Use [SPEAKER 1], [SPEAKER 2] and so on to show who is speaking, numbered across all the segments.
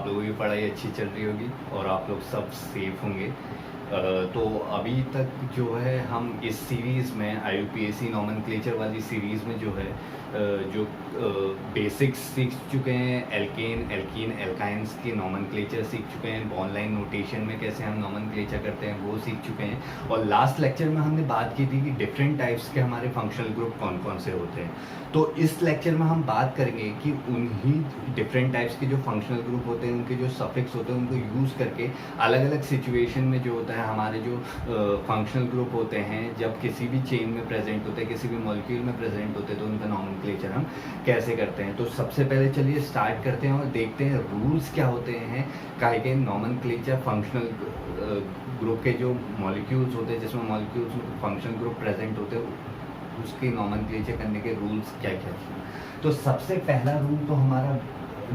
[SPEAKER 1] आप लोगों की पढ़ाई अच्छी चल रही होगी और आप लोग सब सेफ होंगे। तो अभी तक जो है हम इस सीरीज़ में IUPAC नॉमेनक्लेचर वाली सीरीज़ में जो है जो बेसिक्स सीख चुके हैं, एल्केन, एल्कीन, एल्काइंस के नॉमेनक्लेचर सीख चुके हैं, बॉन्ड लाइन नोटेशन में कैसे हम नॉमेनक्लेचर करते हैं वो सीख चुके हैं। और लास्ट लेक्चर में हमने बात की थी कि डिफरेंट टाइप्स के हमारे फंक्शनल ग्रुप कौन कौन से होते हैं। तो इस लेक्चर में हम बात करेंगे कि उन्हीं डिफरेंट टाइप्स के जो फंक्शनल ग्रुप होते हैं, उनके जो सफिक्स होते हैं, उनको यूज़ करके अलग अलग सिचुएशन में जो होता है हमारे जो फंक्शनल ग्रुप होते हैं, जब किसी भी चेन में प्रेजेंट होते हैं, किसी भी मॉलिक्यूल में प्रेजेंट होते हैं, तो उनका नॉमेनक्लेचर हम कैसे करते हैं। तो सबसे पहले चलिए स्टार्ट करते हैं और देखते हैं रूल्स क्या होते हैं काहे के नॉमेनक्लेचर फंक्शनल ग्रुप के जो मॉलिक्यूल्स होते हैं, जिसमें मॉलिक्यूल्स में फंक्शनल ग्रुप प्रेजेंट होते हैं, उसके नॉमेनक्लेचर करने के रूल्स क्या क्या हैं। तो सबसे पहला रूल तो हमारा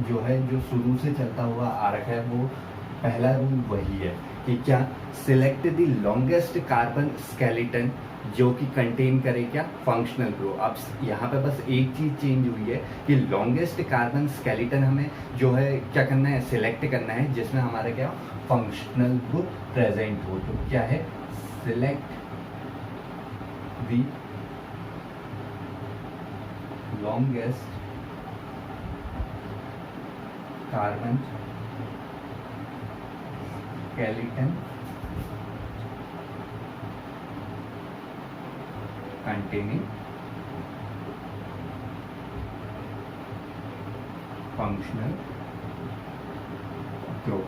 [SPEAKER 1] जो है, जो शुरू से चलता हुआ आ रखा है, वो पहला रूल वही है कि क्या select the longest carbon skeleton जो कि कंटेन करे क्या फंक्शनल ग्रुप। अब यहाँ पे बस एक चीज़ चेंज हुई है कि लॉन्गेस्ट कार्बन स्केलेटन हमें जो है क्या करना है, सिलेक्ट करना है, जिसमें हमारा क्या फंक्शनल ग्रुप प्रेजेंट हो। तो क्या है, select the longest carbon skeleton containing functional group।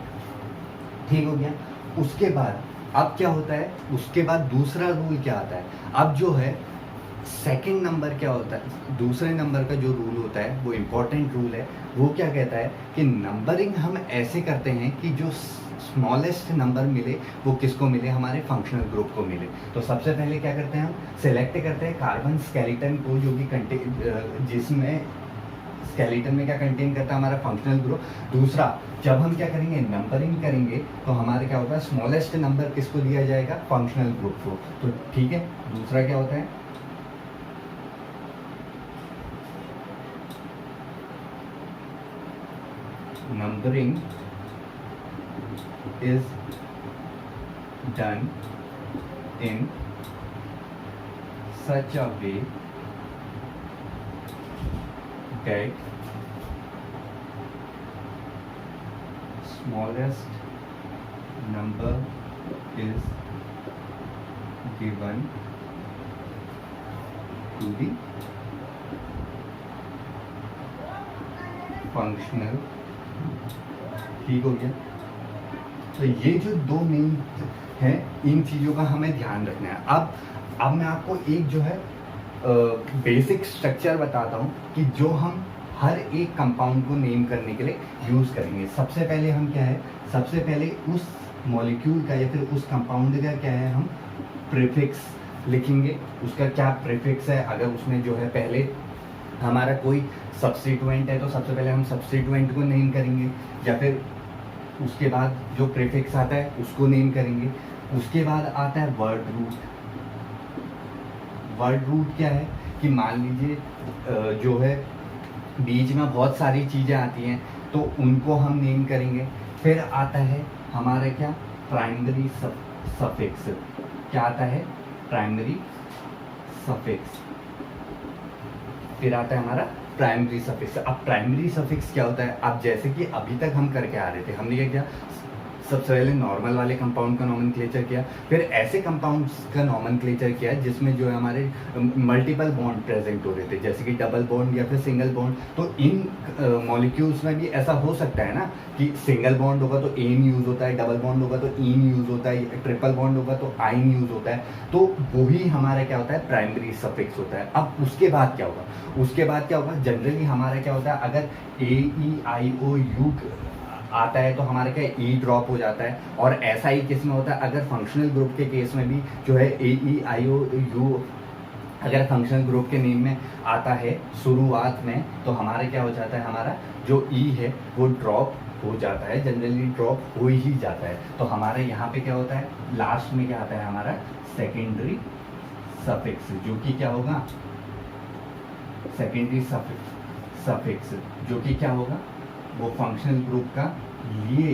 [SPEAKER 1] ठीक हो गया। उसके बाद अब क्या होता है, उसके बाद दूसरा रूल क्या आता है। अब जो है सेकंड नंबर क्या होता है, दूसरे नंबर का जो रूल होता है वो इम्पोर्टेंट रूल है। वो क्या कहता है कि नंबरिंग हम ऐसे करते हैं कि जो स्मॉलेस्ट नंबर मिले वो किसको मिले, हमारे फंक्शनल ग्रुप को मिले। तो सबसे पहले क्या करते हैं, हम सेलेक्ट करते हैं कार्बन स्केलेटन को, जो कि जिसमें स्केलेटन में क्या कंटेन करता है, हमारा फंक्शनल ग्रुप। दूसरा, जब हम क्या करेंगे, नंबरिंग करेंगे, तो हमारे क्या होता है, स्मॉलेस्ट नंबर किसको दिया जाएगा, फंक्शनल ग्रुप को। तो ठीक है, दूसरा क्या होता है, numbering is done in such a way that smallest number is given to the functional। ठीक हो गया। तो ये जो दो मेन हैं, इन चीज़ों का हमें ध्यान रखना है। अब मैं आपको एक जो है बेसिक स्ट्रक्चर बताता हूँ कि जो हम हर एक कंपाउंड को नेम करने के लिए यूज़ करेंगे। सबसे पहले हम क्या है, सबसे पहले उस मॉलिक्यूल का या फिर उस कंपाउंड का क्या है, हम प्रीफिक्स लिखेंगे। उसका क्या प्रीफिक्स है, अगर उसमें जो है पहले हमारा कोई सब्स्टिट्यूएंट है तो सबसे पहले हम सब्स्टिट्यूएंट को नेम करेंगे, या फिर उसके बाद जो प्रीफिक्स आता है उसको नेम करेंगे। उसके बाद आता है वर्ड रूट। वर्ड रूट क्या है कि मान लीजिए जो है बीच में बहुत सारी चीज़ें आती हैं तो उनको हम नेम करेंगे। फिर आता है हमारा क्या, प्राइमरी सफिक्स। क्या आता है, प्राइमरी सफिक्स। फिर आता है हमारा प्राइमरी सफिक्स। अब प्राइमरी सफिक्स क्या होता है, अब जैसे कि अभी तक हम करके आ रहे थे, हमने क्या किया, सबसे पहले नॉर्मल वाले कंपाउंड का नॉमेनक्लेचर किया, फिर ऐसे कंपाउंड्स का नॉमेनक्लेचर किया जिसमें जो है हमारे मल्टीपल बॉन्ड प्रेजेंट हो रहे थे, जैसे कि डबल बॉन्ड या फिर सिंगल बॉन्ड। तो इन मॉलिक्यूल्स में भी ऐसा हो सकता है ना कि सिंगल बॉन्ड होगा तो एन यूज़ होता है, डबल बॉन्ड होगा तो इन यूज़ होता है, ट्रिपल बॉन्ड होगा तो आइन यूज़ होता है। तो वही हमारा क्या होता है, प्राइमरी सफिक्स होता है। अब उसके बाद क्या होगा, उसके बाद क्या होगा, जनरली हमारा क्या होता है, अगर AEIOU आता है तो हमारे क्या ई ड्रॉप हो जाता है। और ऐसा ही किस में होता है, अगर फंक्शनल ग्रुप के केस में भी जो है AEIOU अगर फंक्शनल ग्रुप के नेम में आता है शुरुआत में, तो हमारा क्या हो जाता है, हमारा जो ई है वो ड्रॉप हो जाता है, जनरली ड्रॉप हो ही जाता है। तो हमारे यहाँ पे क्या होता है, लास्ट में क्या आता है हमारा सेकेंडरी सफिक्स, जो कि क्या होगा, सेकेंडरी सफिक्स जो कि क्या होगा, वो फंक्शनल ग्रुप का लिए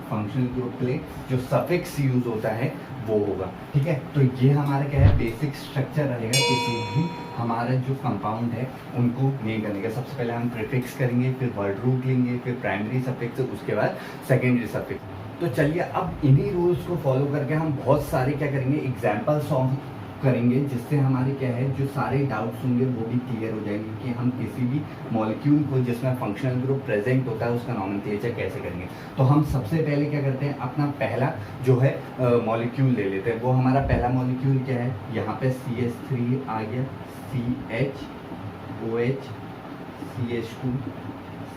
[SPEAKER 1] फंक्शनल ग्रुप के लिए जो सफिक्स यूज होता है वो होगा, ठीक है। तो ये हमारा क्या है, बेसिक स्ट्रक्चर रहेगा किसी भी हमारा जो कंपाउंड है उनको नेम करने का। सबसे पहले हम प्रीफिक्स करेंगे, फिर वर्ड रूट लेंगे, फिर प्राइमरी सफिक्स, उसके बाद सेकेंडरी सफिक्स। तो चलिए अब इन्हीं रूल्स को फॉलो करके हम बहुत सारे क्या करेंगे, एग्जाम्पल सॉल्व करेंगे, जिससे हमारे क्या है जो सारे डाउट्स होंगे वो भी क्लियर हो जाएंगे कि हम किसी भी मॉलिक्यूल को जिसमें फंक्शनल ग्रुप प्रेजेंट होता है उसका नॉमेनक्लेचर कैसे करेंगे। तो हम सबसे पहले क्या करते हैं, अपना पहला जो है मॉलिक्यूल ले लेते हैं। वो हमारा पहला मॉलिक्यूल क्या है, यहाँ पे CH3 आ गया, CHOH, CH2,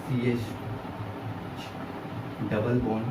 [SPEAKER 1] CH double bond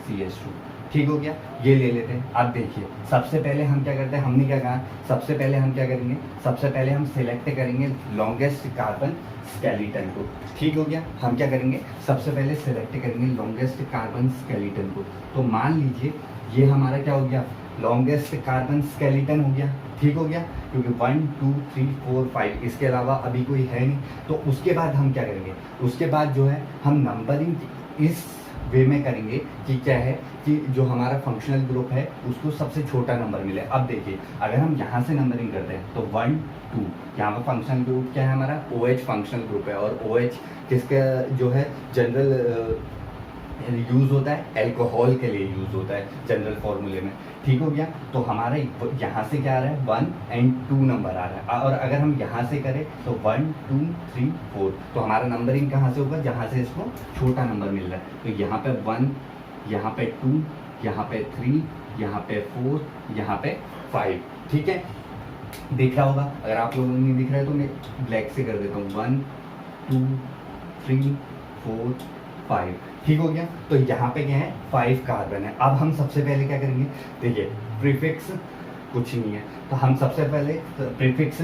[SPEAKER 1] CH2, ठीक हो गया। ये ले लेते हैं। अब देखिए सबसे पहले हम क्या करते हैं, हमने क्या कहा, सबसे पहले हम क्या करेंगे, सबसे पहले हम सिलेक्ट करेंगे लॉन्गेस्ट कार्बन स्केलेटन को, ठीक हो गया। हम क्या करेंगे, सबसे पहले सिलेक्ट करेंगे लॉन्गेस्ट कार्बन स्केलेटन को। तो मान लीजिए ये हमारा क्या हो गया, लॉन्गेस्ट कार्बन स्केलेटन हो गया, ठीक हो गया, क्योंकि 1 2 3 4 5 इसके अलावा अभी कोई है नहीं। तो उसके बाद हम क्या करेंगे, उसके बाद जो है हम नंबरिंग इस वे में करेंगे कि क्या है कि जो हमारा फंक्शनल ग्रुप है उसको सबसे छोटा नंबर मिले। अब देखिए अगर हम यहाँ से नंबरिंग करते हैं तो 1 2, यहाँ पर फंक्शनल ग्रुप क्या है हमारा, OH फंक्शनल ग्रुप है, और OH किसका जो है जनरल यूज होता है, अल्कोहल के लिए यूज होता है जनरल फॉर्मूले में, ठीक हो गया। तो हमारा यहाँ से क्या आ रहा है, 1 और 2 नंबर आ रहा है, और अगर हम यहाँ से करें तो 1 2 3 4, तो हमारा नंबरिंग कहाँ से होगा, जहाँ से इसको छोटा नंबर मिल रहा है। तो यहाँ पे 1, यहाँ पे 2, यहाँ पे 3, यहाँ पे 4, यहाँ पे 5, ठीक है। दिख रहा होगा, अगर आप लोगों को नहीं दिख रहा है तो मैं ब्लैक से कर देता हूँ, 1 2 3 4 5, ठीक हो गया। तो यहाँ पे क्या है, 5 कार्बन है। अब हम सबसे पहले क्या करेंगे, देखिए प्रीफिक्स कुछ नहीं है, तो हम सबसे पहले प्रीफिक्स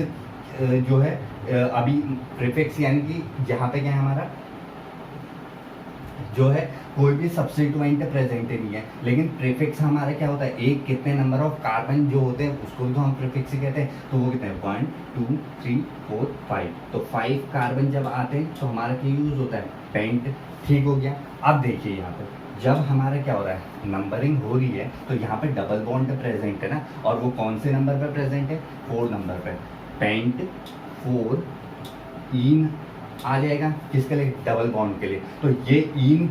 [SPEAKER 1] जो है अभी प्रीफिक्स यानी कि यहाँ पे क्या है हमारा जो है कोई भी सब्स्टिट्यूएंट प्रेजेंट नहीं है, लेकिन प्रीफिक्स हमारा क्या होता है, एक कितने नंबर ऑफ कार्बन जो होते हैं उसको भी तो हम प्रीफिक्स ही कहते हैं। तो वो कितने हैं, 1 2 3 4 5, तो 5 कार्बन जब आते हैं तो हमारा क्या यूज होता है, पेंट, ठीक हो गया। अब देखिए यहाँ पे जब हमारा क्या हो रहा है, नंबरिंग हो रही है, तो यहाँ पे डबल बॉन्ड प्रेजेंट है ना, और वो कौन से नंबर पे प्रेजेंट है, 4 नंबर पे। पेंट 4 इन आ जाएगा किसके लिए, डबल बॉन्ड के लिए। तो ये इन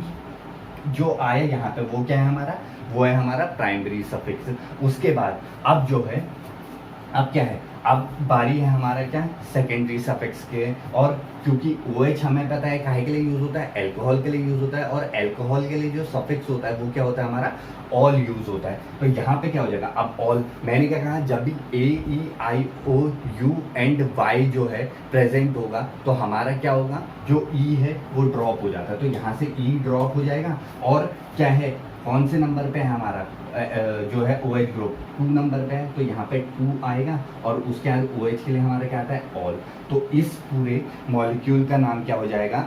[SPEAKER 1] जो आया यहाँ पे वो क्या है हमारा, वो है हमारा प्राइमरी सफिक्स। उसके बाद अब जो है, अब क्या है, अब बारी है हमारा क्या, सेकेंडरी सफिक्स के। और क्योंकि OH हमें पता है काहे के लिए यूज होता है, अल्कोहल के लिए यूज होता है, और अल्कोहल के लिए जो सफिक्स होता है वो क्या होता है हमारा, ऑल यूज होता है। तो यहाँ पे क्या हो जाएगा, अब ऑल मैंने क्या कहा, जब भी AEIOU एंड Y जो है प्रेजेंट होगा तो हमारा क्या होगा, जो E है वो ड्रॉप हो जाता है। तो यहाँ से E ड्रॉप हो जाएगा, और क्या है, कौन से नंबर पे है हमारा जो है OH ग्रुप 2 नंबर पे है, तो यहाँ पे 2 आएगा, और उसके बाद OH के लिए हमारा क्या आता है, ऑल। तो इस पूरे मॉलिक्यूल का नाम क्या हो जाएगा,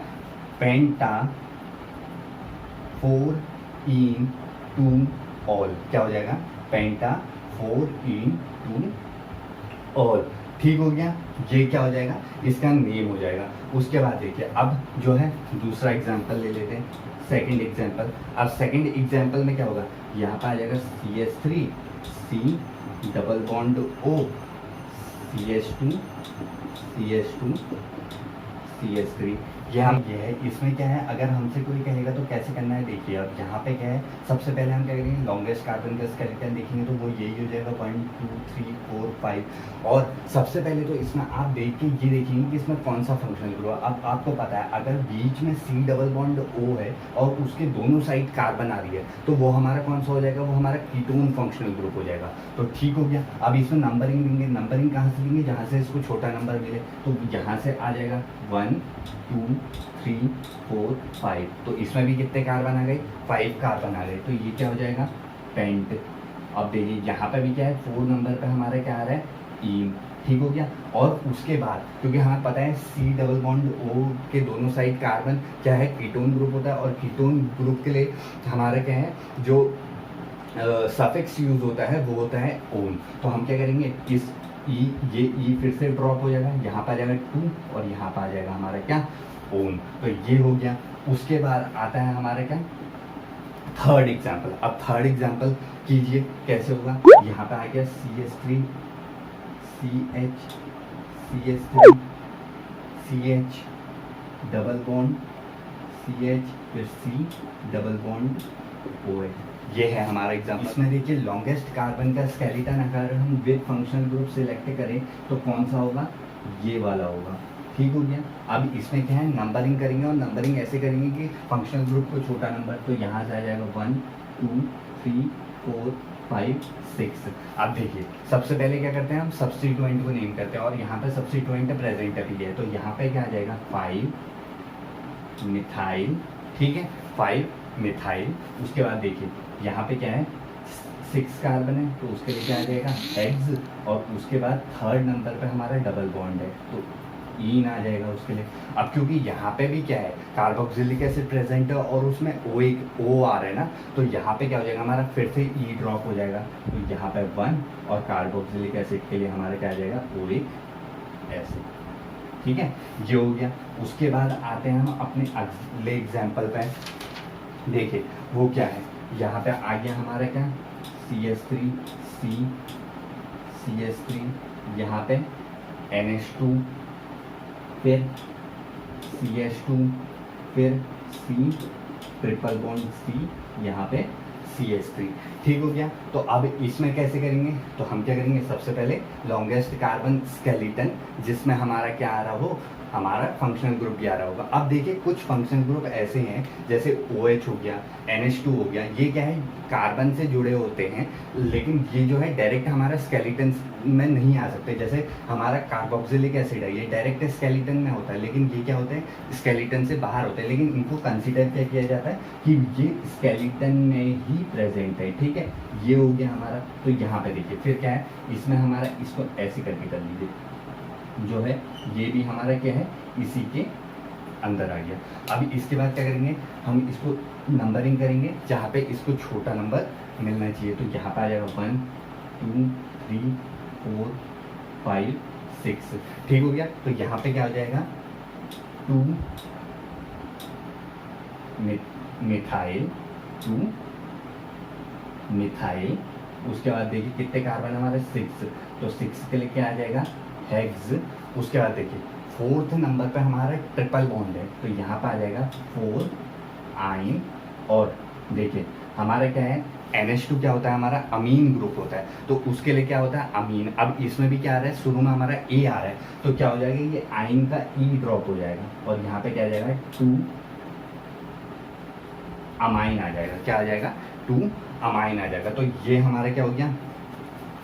[SPEAKER 1] पेंटा 4 इन 2 ऑल, क्या हो जाएगा, पेंटा 4 इन 2 ऑल, ठीक हो गया। ये क्या हो जाएगा, इसका नेम हो जाएगा। उसके बाद देखिए अब जो है दूसरा एग्जांपल ले लेते हैं, सेकंड एग्जांपल। अब सेकंड एग्जांपल में क्या होगा, यहाँ पर आ जाएगा CH3 C double bond O, CH2 CH2 CH3, ये है। इसमें क्या है, अगर हमसे कोई कहेगा तो कैसे करना है, देखिए अब यहाँ पे क्या है, सबसे पहले हम क्या करेंगे, लॉन्गेस्ट कार्बन का स्केलेटन देखेंगे तो वो यही हो जाएगा 1 2 3 4 5। और सबसे पहले तो इसमें आप देख के ये देखेंगे कि इसमें कौन सा फंक्शनल ग्रुप है। अब आपको पता है अगर बीच में C डबल बॉन्ड O है और उसके दोनों साइड कार्बन आ रही है तो वो हमारा कौन सा हो जाएगा, वो हमारा कीटोन फंक्शनल ग्रुप हो जाएगा। तो ठीक हो गया। अब इसमें नंबरिंग देंगे, नंबरिंग कहाँ से लेंगे, जहाँ से इसको छोटा नंबर मिले, तो यहाँ से आ जाएगा 1 2 3 4 5। तो इसमें भी कितने कार्बन आ गए, 5 कार्बन आ गए। तो ये क्या हो जाएगा, पेंट। अब देखिए यहाँ पे भी क्या है, 4 नंबर पे हमारा क्या आ रहा है, ईन, ठीक हो गया। और उसके बाद क्योंकि हमें पता है C डबल बॉन्ड O के दोनों साइड कार्बन क्या है, कीटोन ग्रुप होता है, और कीटोन ग्रुप के लिए हमारा क्या है, जो सफिक्स यूज होता है वो होता है ओन। तो हम क्या करेंगे, इस ये E फिर से ड्रॉप हो जाएगा, यहाँ पर आ जाएगा 2 और यहाँ पर आ जाएगा हमारा क्या, ओन। तो ये हो गया। उसके बाद आता है हमारे क्या थर्ड एग्जाम्पल। अब थर्ड एग्जाम्पल कीजिए कैसे होगा। यहाँ पे आ गया CH3 CH CH3 CH double bond CH फिर C डबल बॉन्ड OH। ये है हमारा एग्जाम्पल। इसमें देखिए लॉन्गेस्ट कार्बन का स्केलेटन अगर हम विद फंक्शनल ग्रुप सिलेक्ट करें तो कौन सा होगा, ये वाला होगा। ठीक हो गया। अब इसमें क्या है, नंबरिंग करेंगे और नंबरिंग ऐसे करेंगे कि फंक्शनल ग्रुप को छोटा नंबर, तो यहाँ से आ जाएगा 1 2 3 4 5 6। अब देखिए सबसे पहले क्या करते हैं, हम सब्स्टिट्यूएंट को नेम करते हैं और यहाँ पे सब्स्टिट्यूएंट प्रेजेंट भी है, तो यहाँ पे क्या आ जाएगा 5 मिथाइल। ठीक है, 5 मिथाइल। उसके बाद देखिए यहाँ पे क्या है 6 कार्बन है, तो उसके लिए क्या आ जाएगा हेक्स, और उसके बाद थर्ड नंबर पे हमारा डबल बॉन्ड है तो ईन आ जाएगा उसके लिए। अब क्योंकि यहाँ पे भी क्या है कार्बोक्सिलिक एसिड प्रेजेंट है और उसमें O आ रहा है ना, तो यहाँ पे क्या हो जाएगा हमारा फिर से E ड्रॉप हो जाएगा, तो यहाँ पे 1 और कार्बोक्सिलिक एसिड के लिए हमारा क्या आ जाएगा OH एसिड। ठीक है, ये हो गया। उसके बाद आते हैं हम अपने अगले एग्जाम्पल पे। देखिए वो क्या है, यहाँ पे आ गया हमारा क्या CH3 C CH3, यहाँ पे NH2 फिर CH2 फिर C ट्रिपल बॉन्ड C, यहाँ पे CH3। ठीक हो गया। तो अब इसमें कैसे करेंगे, तो हम क्या करेंगे, सबसे पहले लॉन्गेस्ट कार्बन स्केलेटन जिसमें हमारा क्या आ रहा हो, हमारा फंक्शनल ग्रुप भी आ रहा होगा। अब देखिए कुछ फंक्शनल ग्रुप ऐसे हैं जैसे OH हो गया, NH2 हो गया, ये क्या है कार्बन से जुड़े होते हैं, लेकिन ये जो है डायरेक्ट हमारा स्केलेटन में नहीं आ सकते। जैसे हमारा कार्बोक्सिलिक एसिड है, ये डायरेक्ट स्केलेटन में होता है, लेकिन ये क्या होते हैं स्केलेटन से बाहर होते हैं, लेकिन इनको कंसिडर क्या किया जाता है कि ये स्केलेटन में ही प्रेजेंट है। ठीक है, ये हो गया हमारा। तो यहाँ पे देखिए फिर क्या है, इसमें हमारा इसको ऐसे करके कर लीजिए, जो है ये भी हमारा क्या है इसी के अंदर आ गया। अभी इसके बाद क्या करेंगे, हम इसको नंबरिंग करेंगे जहाँ पे इसको छोटा नंबर मिलना चाहिए, तो यहाँ पे आ जाएगा 1 2 3 4 5 6। ठीक हो गया। तो यहाँ पे क्या हो जाएगा 2 मिथाइल 2 मिथाइल। उसके बाद देखिए कितने कार्बन हमारे 6, तो 6 के लिए क्या आ जाएगा हेक्स। उसके बाद देखिए फोर्थ नंबर पे हमारा ट्रिपल बॉन्ड है, तो यहाँ पे आ जाएगा 4 आइन। और देखिए हमारा क्या है NH2 क्या होता है हमारा अमीन ग्रुप होता है, तो उसके लिए क्या होता है अमीन। अब इसमें भी क्या आ रहा है, शुरू में हमारा A आ रहा है, तो क्या हो जाएगा ये आइन का E ड्रॉप हो जाएगा और यहाँ पे क्या आ जाएगा 2 अमाइन आ जाएगा। क्या आ जाएगा 2 अमाइन आ जाएगा। तो ये हमारा क्या हो गया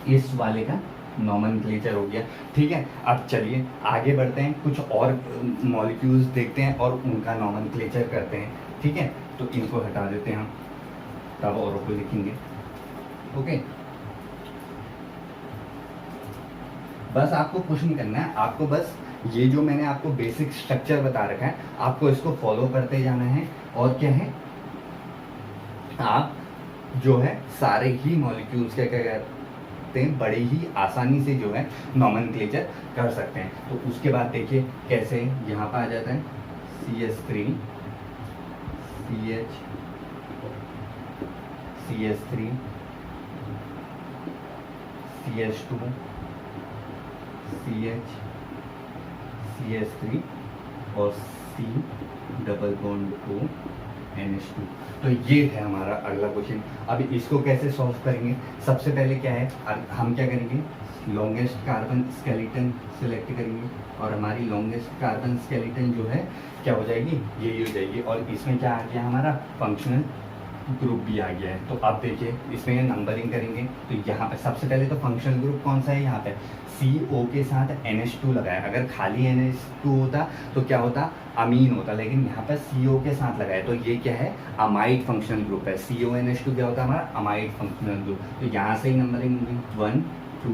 [SPEAKER 1] इस वाले का नॉमेनक्लेचर हो गया। ठीक है, अब चलिए आगे बढ़ते हैं, कुछ और मॉलिक्यूल्स देखते हैं और उनका नॉमेनक्लेचर करते हैं। ठीक है, तो इनको हटा देते हैं हम, तब औरों को लिखेंगे। ओके, बस आपको कुछ नहीं करना है, आपको बस ये जो मैंने आपको बेसिक स्ट्रक्चर बता रखा है आपको इसको फॉलो करते जाना है। और क्या है, आप जो है सारे ही मॉलिक्यूल्स क्या करते हैं बड़े ही आसानी से जो है नॉमेनक्लेचर कर सकते हैं। तो उसके बाद देखिए कैसे यहाँ पर आ जाता है CH3 CH3 CH2 CH CH3 और C double bond O NH2। तो ये है हमारा अगला क्वेश्चन। अब इसको कैसे सॉल्व करेंगे, सबसे पहले क्या है हम क्या करेंगे लॉन्गेस्ट कार्बन स्केलेटन सिलेक्ट करेंगे और हमारी लॉन्गेस्ट कार्बन स्केलेटन जो है क्या हो जाएगी ये हो जाएगी। और इसमें क्या आ गया हमारा फंक्शनल ग्रुप भी आ गया है। तो अब देखिए इसमें नंबरिंग करेंगे, तो यहाँ पे सबसे पहले तो फंक्शनल ग्रुप कौन सा है, यहाँ पे CO के साथ NH2 लगाया। अगर खाली NH2 होता तो क्या होता अमीन होता, लेकिन यहाँ पे CO के साथ लगाया, तो ये क्या है अमाइड फंक्शनल ग्रुप है। CONH2 क्या होता है हमारा अमाइड फंक्शनल ग्रुप। तो यहाँ से ही नंबरिंग होगी 1 2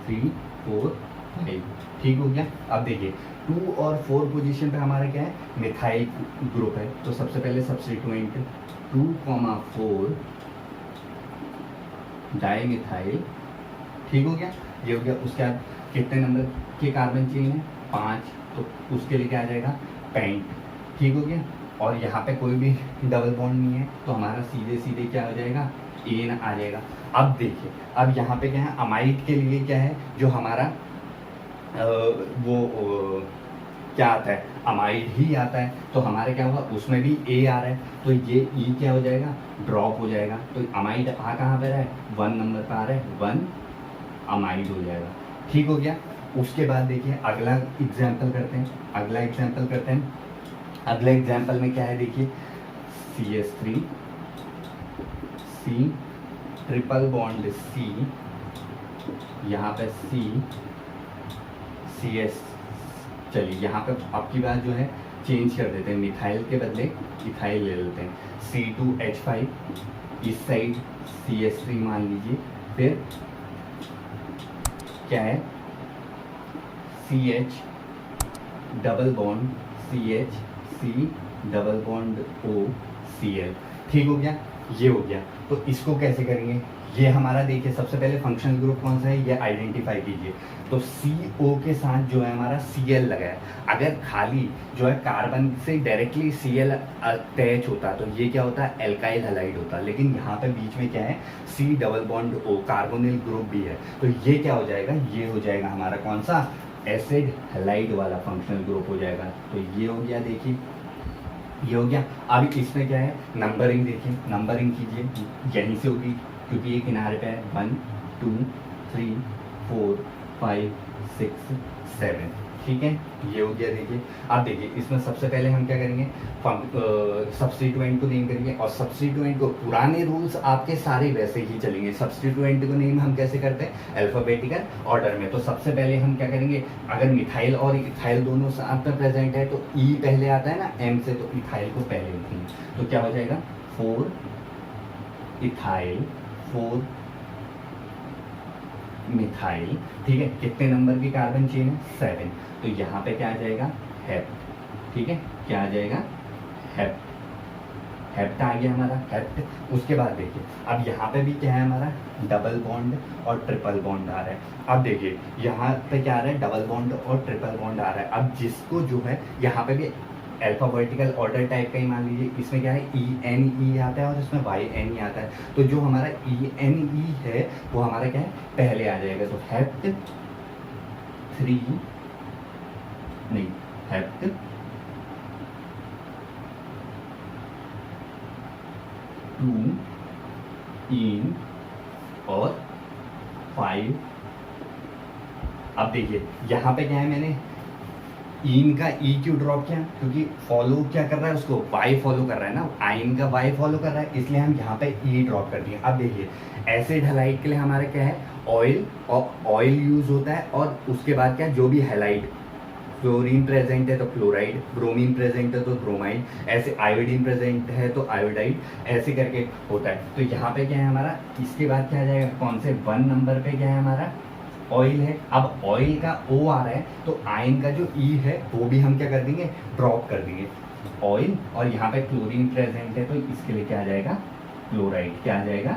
[SPEAKER 1] 3 4 5। ठीक हो गया। अब देखिए 2 और 4 पोजीशन पे हमारा क्या है मिथाइल ग्रुप है, तो सबसे पहले सब्स्टिट्यूएंट 2,4 डाईमिथाइल। ठीक हो गया, ये हो गया। उसके बाद कितने नंबर के कार्बन चाहिए 5, तो उसके लिए क्या आ जाएगा पेंट। ठीक हो गया, और यहाँ पे कोई भी डबल बॉन्ड नहीं है, तो हमारा सीधे सीधे क्या हो जाएगा, एन आ जाएगा। अब देखिए, अब यहाँ पे क्या है, अमाइड के लिए क्या है, जो हमारा क्या आता है, अमाइड ही आता है, तो हमारे क्या होगा, उसमें भी ए आ रहा है, तो ये ई क्या हो जाएगा, ड्रॉप हो जाएगा। तो अमाइड आ कहाँ पर है, 1 नंबर पर आ रहा है, 1 अमाइड हो जाएगा। ठीक हो गया। उसके बाद देखिए अगला एग्जाम्पल करते हैं, अगला एग्जाम्पल करते हैं। अगले एग्जाम्पल में क्या है, देखिए CH3 C triple bond C, यहाँ पे C CS, चलिए यहाँ पे आपकी बात जो है चेंज कर देते हैं, मिथाइल के बदले इथाइल ले लेते हैं। C2H5, इस साइड CH3 मान लीजिए, फिर क्या है, CH double bond CH C double bond O Cl। ठीक हो गया, ये हो गया। तो इसको कैसे करेंगे, ये हमारा देखिए सबसे पहले फंक्शनल ग्रुप कौन सा है, ये आइडेंटिफाई कीजिए। तो CO के साथ जो है हमारा Cl लगा है। अगर खाली जो है कार्बन से डायरेक्टली Cl अटैच होता तो ये क्या होता है, एल्काइल हैलाइड होता। लेकिन यहाँ पे बीच में क्या है, C double bond O carbonyl group भी है, तो ये क्या हो जाएगा, ये हो जाएगा हमारा कौन सा, एसिड हैलाइड वाला फंक्शनल ग्रुप हो जाएगा। तो ये हो गया, देखिए ये हो गया। अब इसमें क्या है, नंबरिंग देखिए, नंबरिंग कीजिए, यहीं से होगी क्योंकि ये किनारे पे है, 1 2 3 4 5 6 7। ठीक है, ये हो गया। देखिए अब देखिए इसमें सबसे पहले हम क्या करेंगे, सब्स्टिट्यूएंट को नेम करेंगे, और सब्स्टिट्यूएंट को, पुराने रूल्स आपके सारे वैसे ही चलेंगे। सब्स्टिट्यूएंट को नेम हम कैसे करते हैं, अल्फाबेटिकल ऑर्डर में। तो सबसे पहले हम क्या करेंगे, अगर मिथाइल और इथाइल दोनों साथ में प्रेजेंट है तो ई पहले आता है ना एम से, तो इथाइल को पहले लिखेंगे। तो क्या हो जाएगा, 4 इथाइल 4 मिथाइल। ठीक है, कितने नंबर की कार्बन चेन है, 7। तो यहाँ पे क्या आ जाएगा, हेप्ट। ठीक है, क्या आ जाएगा, हेप्ट। हेप्ट आ गया हमारा, हेप्ट। उसके बाद देखिए अब यहाँ पे भी क्या है हमारा, डबल बॉन्ड और ट्रिपल बॉन्ड आ रहा है। अब देखिए यहाँ पे क्या आ रहा है, डबल बॉन्ड और ट्रिपल बॉन्ड आ रहा है। अब जिसको जो है यहाँ पे भी अल्फाबेटिकल ऑर्डर टाइप का ही मान लीजिए, इसमें क्या है, ENE आता है और इसमें YNE आता है। तो जो हमारा ENE है वो हमारा क्या है, पहले आ जाएगा। तो हेप्ट 3 नहीं, हेप्ट 2 इन और 5। अब देखिए यहाँ पे क्या है, मैंने इन का ई क्यों ड्रॉप किया, क्योंकि फॉलो क्या कर रहा है, उसको वाई फॉलो कर रहा है ना, आइन का वाई फॉलो कर रहा है, इसलिए हम यहाँ पे ई ड्रॉप कर दिए। अब देखिए एसिड हैलाइड के लिए हमारा क्या है, ऑयल, और ऑयल यूज होता है, और उसके बाद क्या, जो भी हैलाइड, क्लोरीन प्रेजेंट है तो क्लोराइड, ब्रोमीन प्रेजेंट है तो ब्रोमाइड, ऐसे आयोडीन प्रेजेंट है तो आयोडाइड, ऐसे करके होता है। तो यहाँ पे क्या है हमारा, इसके बाद क्या आ जाएगा, कौन से 1 नंबर पे क्या है हमारा, ऑयल है। अब ऑयल का O आ रहा है, तो आयन का जो E है वो भी हम क्या कर देंगे, ड्रॉप कर देंगे, ऑयल। और यहाँ पे क्लोरीन प्रेजेंट है तो इसके लिए क्या आ जाएगा, क्लोराइड। क्या आ जाएगा,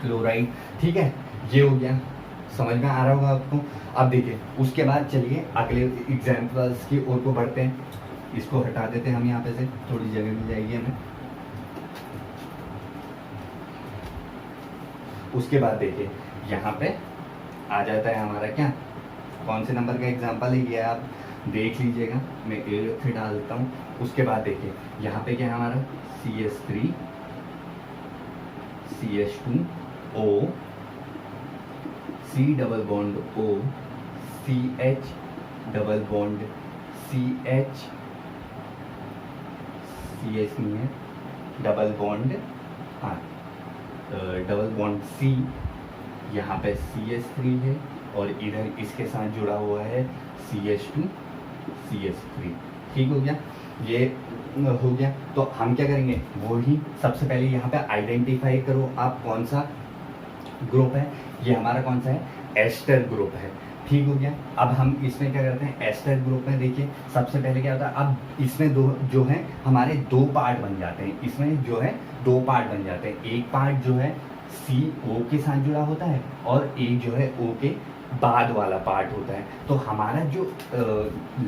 [SPEAKER 1] क्लोराइड। ठीक है, ये हो गया, समझ में आ रहा होगा आपको। अब देखिए उसके बाद चलिए अगले एग्जाम्पल्स की ओर को बढ़ते हैं। इसको हटा देते हैं हम यहाँ पे से, थोड़ी जगह मिल जाएगी हमें। उसके बाद देखिए यहाँ पे आ जाता है हमारा क्या, कौन से नंबर का एग्जाम्पल है ये आप देख लीजिएगा, मैं A डाल देता हूँ। उसके बाद देखिए यहाँ पे क्या है हमारा, CH3 CH2 O C double bond O CH double bond CH नहीं है, डबल बॉन्ड, हाँ डबल बॉन्ड C, यहाँ पे CH3 है और इधर इसके साथ जुड़ा हुआ है CH2 CH3। ठीक हो गया, ये हो गया। तो हम क्या करेंगे, वो ही सबसे पहले यहाँ पे आइडेंटिफाई करो आप कौन सा ग्रुप है, ये हमारा कौन सा है, एस्टर ग्रुप है। ठीक हो गया। अब हम इसमें क्या करते हैं, एस्टर ग्रुप में देखिए सबसे पहले क्या होता है, अब इसमें दो जो है हमारे 2 पार्ट बन जाते हैं, इसमें जो है 2 पार्ट बन जाते हैं। एक पार्ट जो है CO के साथ जुड़ा होता है और एक जो है O के बाद वाला पार्ट होता है। तो हमारा जो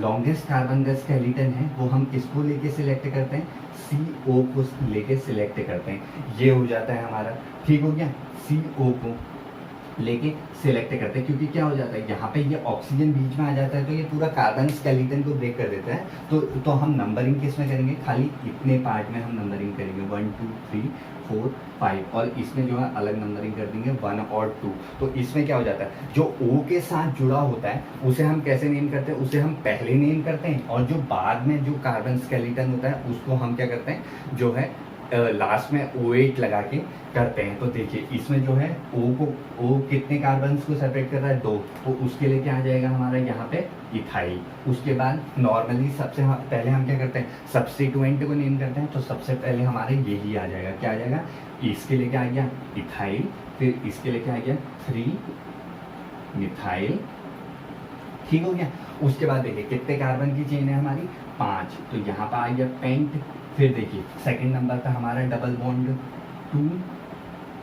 [SPEAKER 1] लॉन्गेस्ट कार्बन का स्केलेटन है वो हम किसको लेके सिलेक्ट करते हैं, CO को लेके सिलेक्ट करते हैं। ये हो जाता है हमारा, ठीक हो गया, CO को लेके सिलेक्ट करते हैं, क्योंकि क्या हो जाता है यहाँ पे ये ऑक्सीजन बीच में आ जाता है तो ये पूरा कार्बन स्केलेटन को ब्रेक कर देता है। तो हम नंबरिंग किस में करेंगे, खाली इतने पार्ट में हम नंबरिंग करेंगे 1 2 3 4 5, और इसमें जो है अलग नंबरिंग कर देंगे 1 और 2। तो इसमें क्या हो जाता है, जो O के साथ जुड़ा होता है उसे हम कैसे नेम करते हैं, उसे हम पहले नेम करते हैं, और जो बाद में जो कार्बन स्केलेटन होता है उसको हम क्या करते हैं, जो है लास्ट में O8 लगा के करते हैं। तो देखिए इसमें जो है O कितने कार्बन को सेपरेट कर रहा है, 2, तो उसके लिए क्या आ जाएगा हमारा यहाँ पे इथाइल। उसके बाद नॉर्मली सबसे पहले हम क्या करते हैं, सब्स्टिट्यूएंट को नेम करते हैं, तो सबसे पहले हमारे यही आ जाएगा, क्या आ जाएगा, इसके लिए क्या आ गया इथाइल, फिर इसके लिए क्या आ गया 3 मिथाइल, ठीक हो गया। उसके बाद देखिए कितने कार्बन की चेन है हमारी, 5, तो यहाँ पर आ गया पेंट। फिर देखिए सेकंड नंबर पे हमारा डबल बॉन्ड 2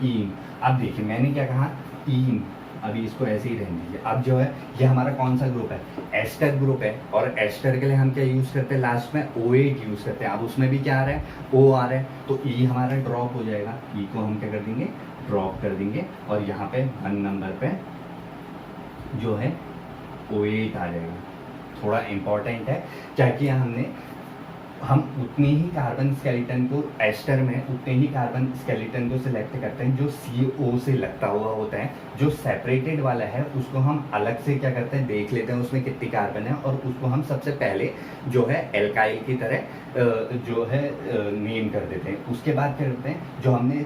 [SPEAKER 1] ईन। अब देखिए मैंने क्या कहा, ईन, अभी इसको ऐसे ही रहने दीजिए। अब जो है ये हमारा कौन सा ग्रुप है, एस्टर ग्रुप है, और एस्टर के लिए हम क्या यूज़ करते हैं, लास्ट में O8 यूज़ करते हैं। अब उसमें भी क्या आ रहा है, O आ रहा है, तो E हमारा ड्रॉप हो जाएगा, E को हम क्या कर देंगे, ड्रॉप कर देंगे, और यहाँ पे 1 नंबर पे जो है O8 आ जाएगा। थोड़ा इम्पॉर्टेंट है, क्या किया हमने, हम उतने ही कार्बन स्केलेटन को एस्टर में उतने ही कार्बन स्केलेटन को सिलेक्ट करते हैं जो CO से लगता हुआ होता है। जो सेपरेटेड वाला है उसको हम अलग से क्या करते हैं, देख लेते हैं उसमें कितनी कार्बन है, और उसको हम सबसे पहले जो है एल्काइल की तरह जो है नेम कर देते हैं। उसके बाद क्या करते हैं, जो हमने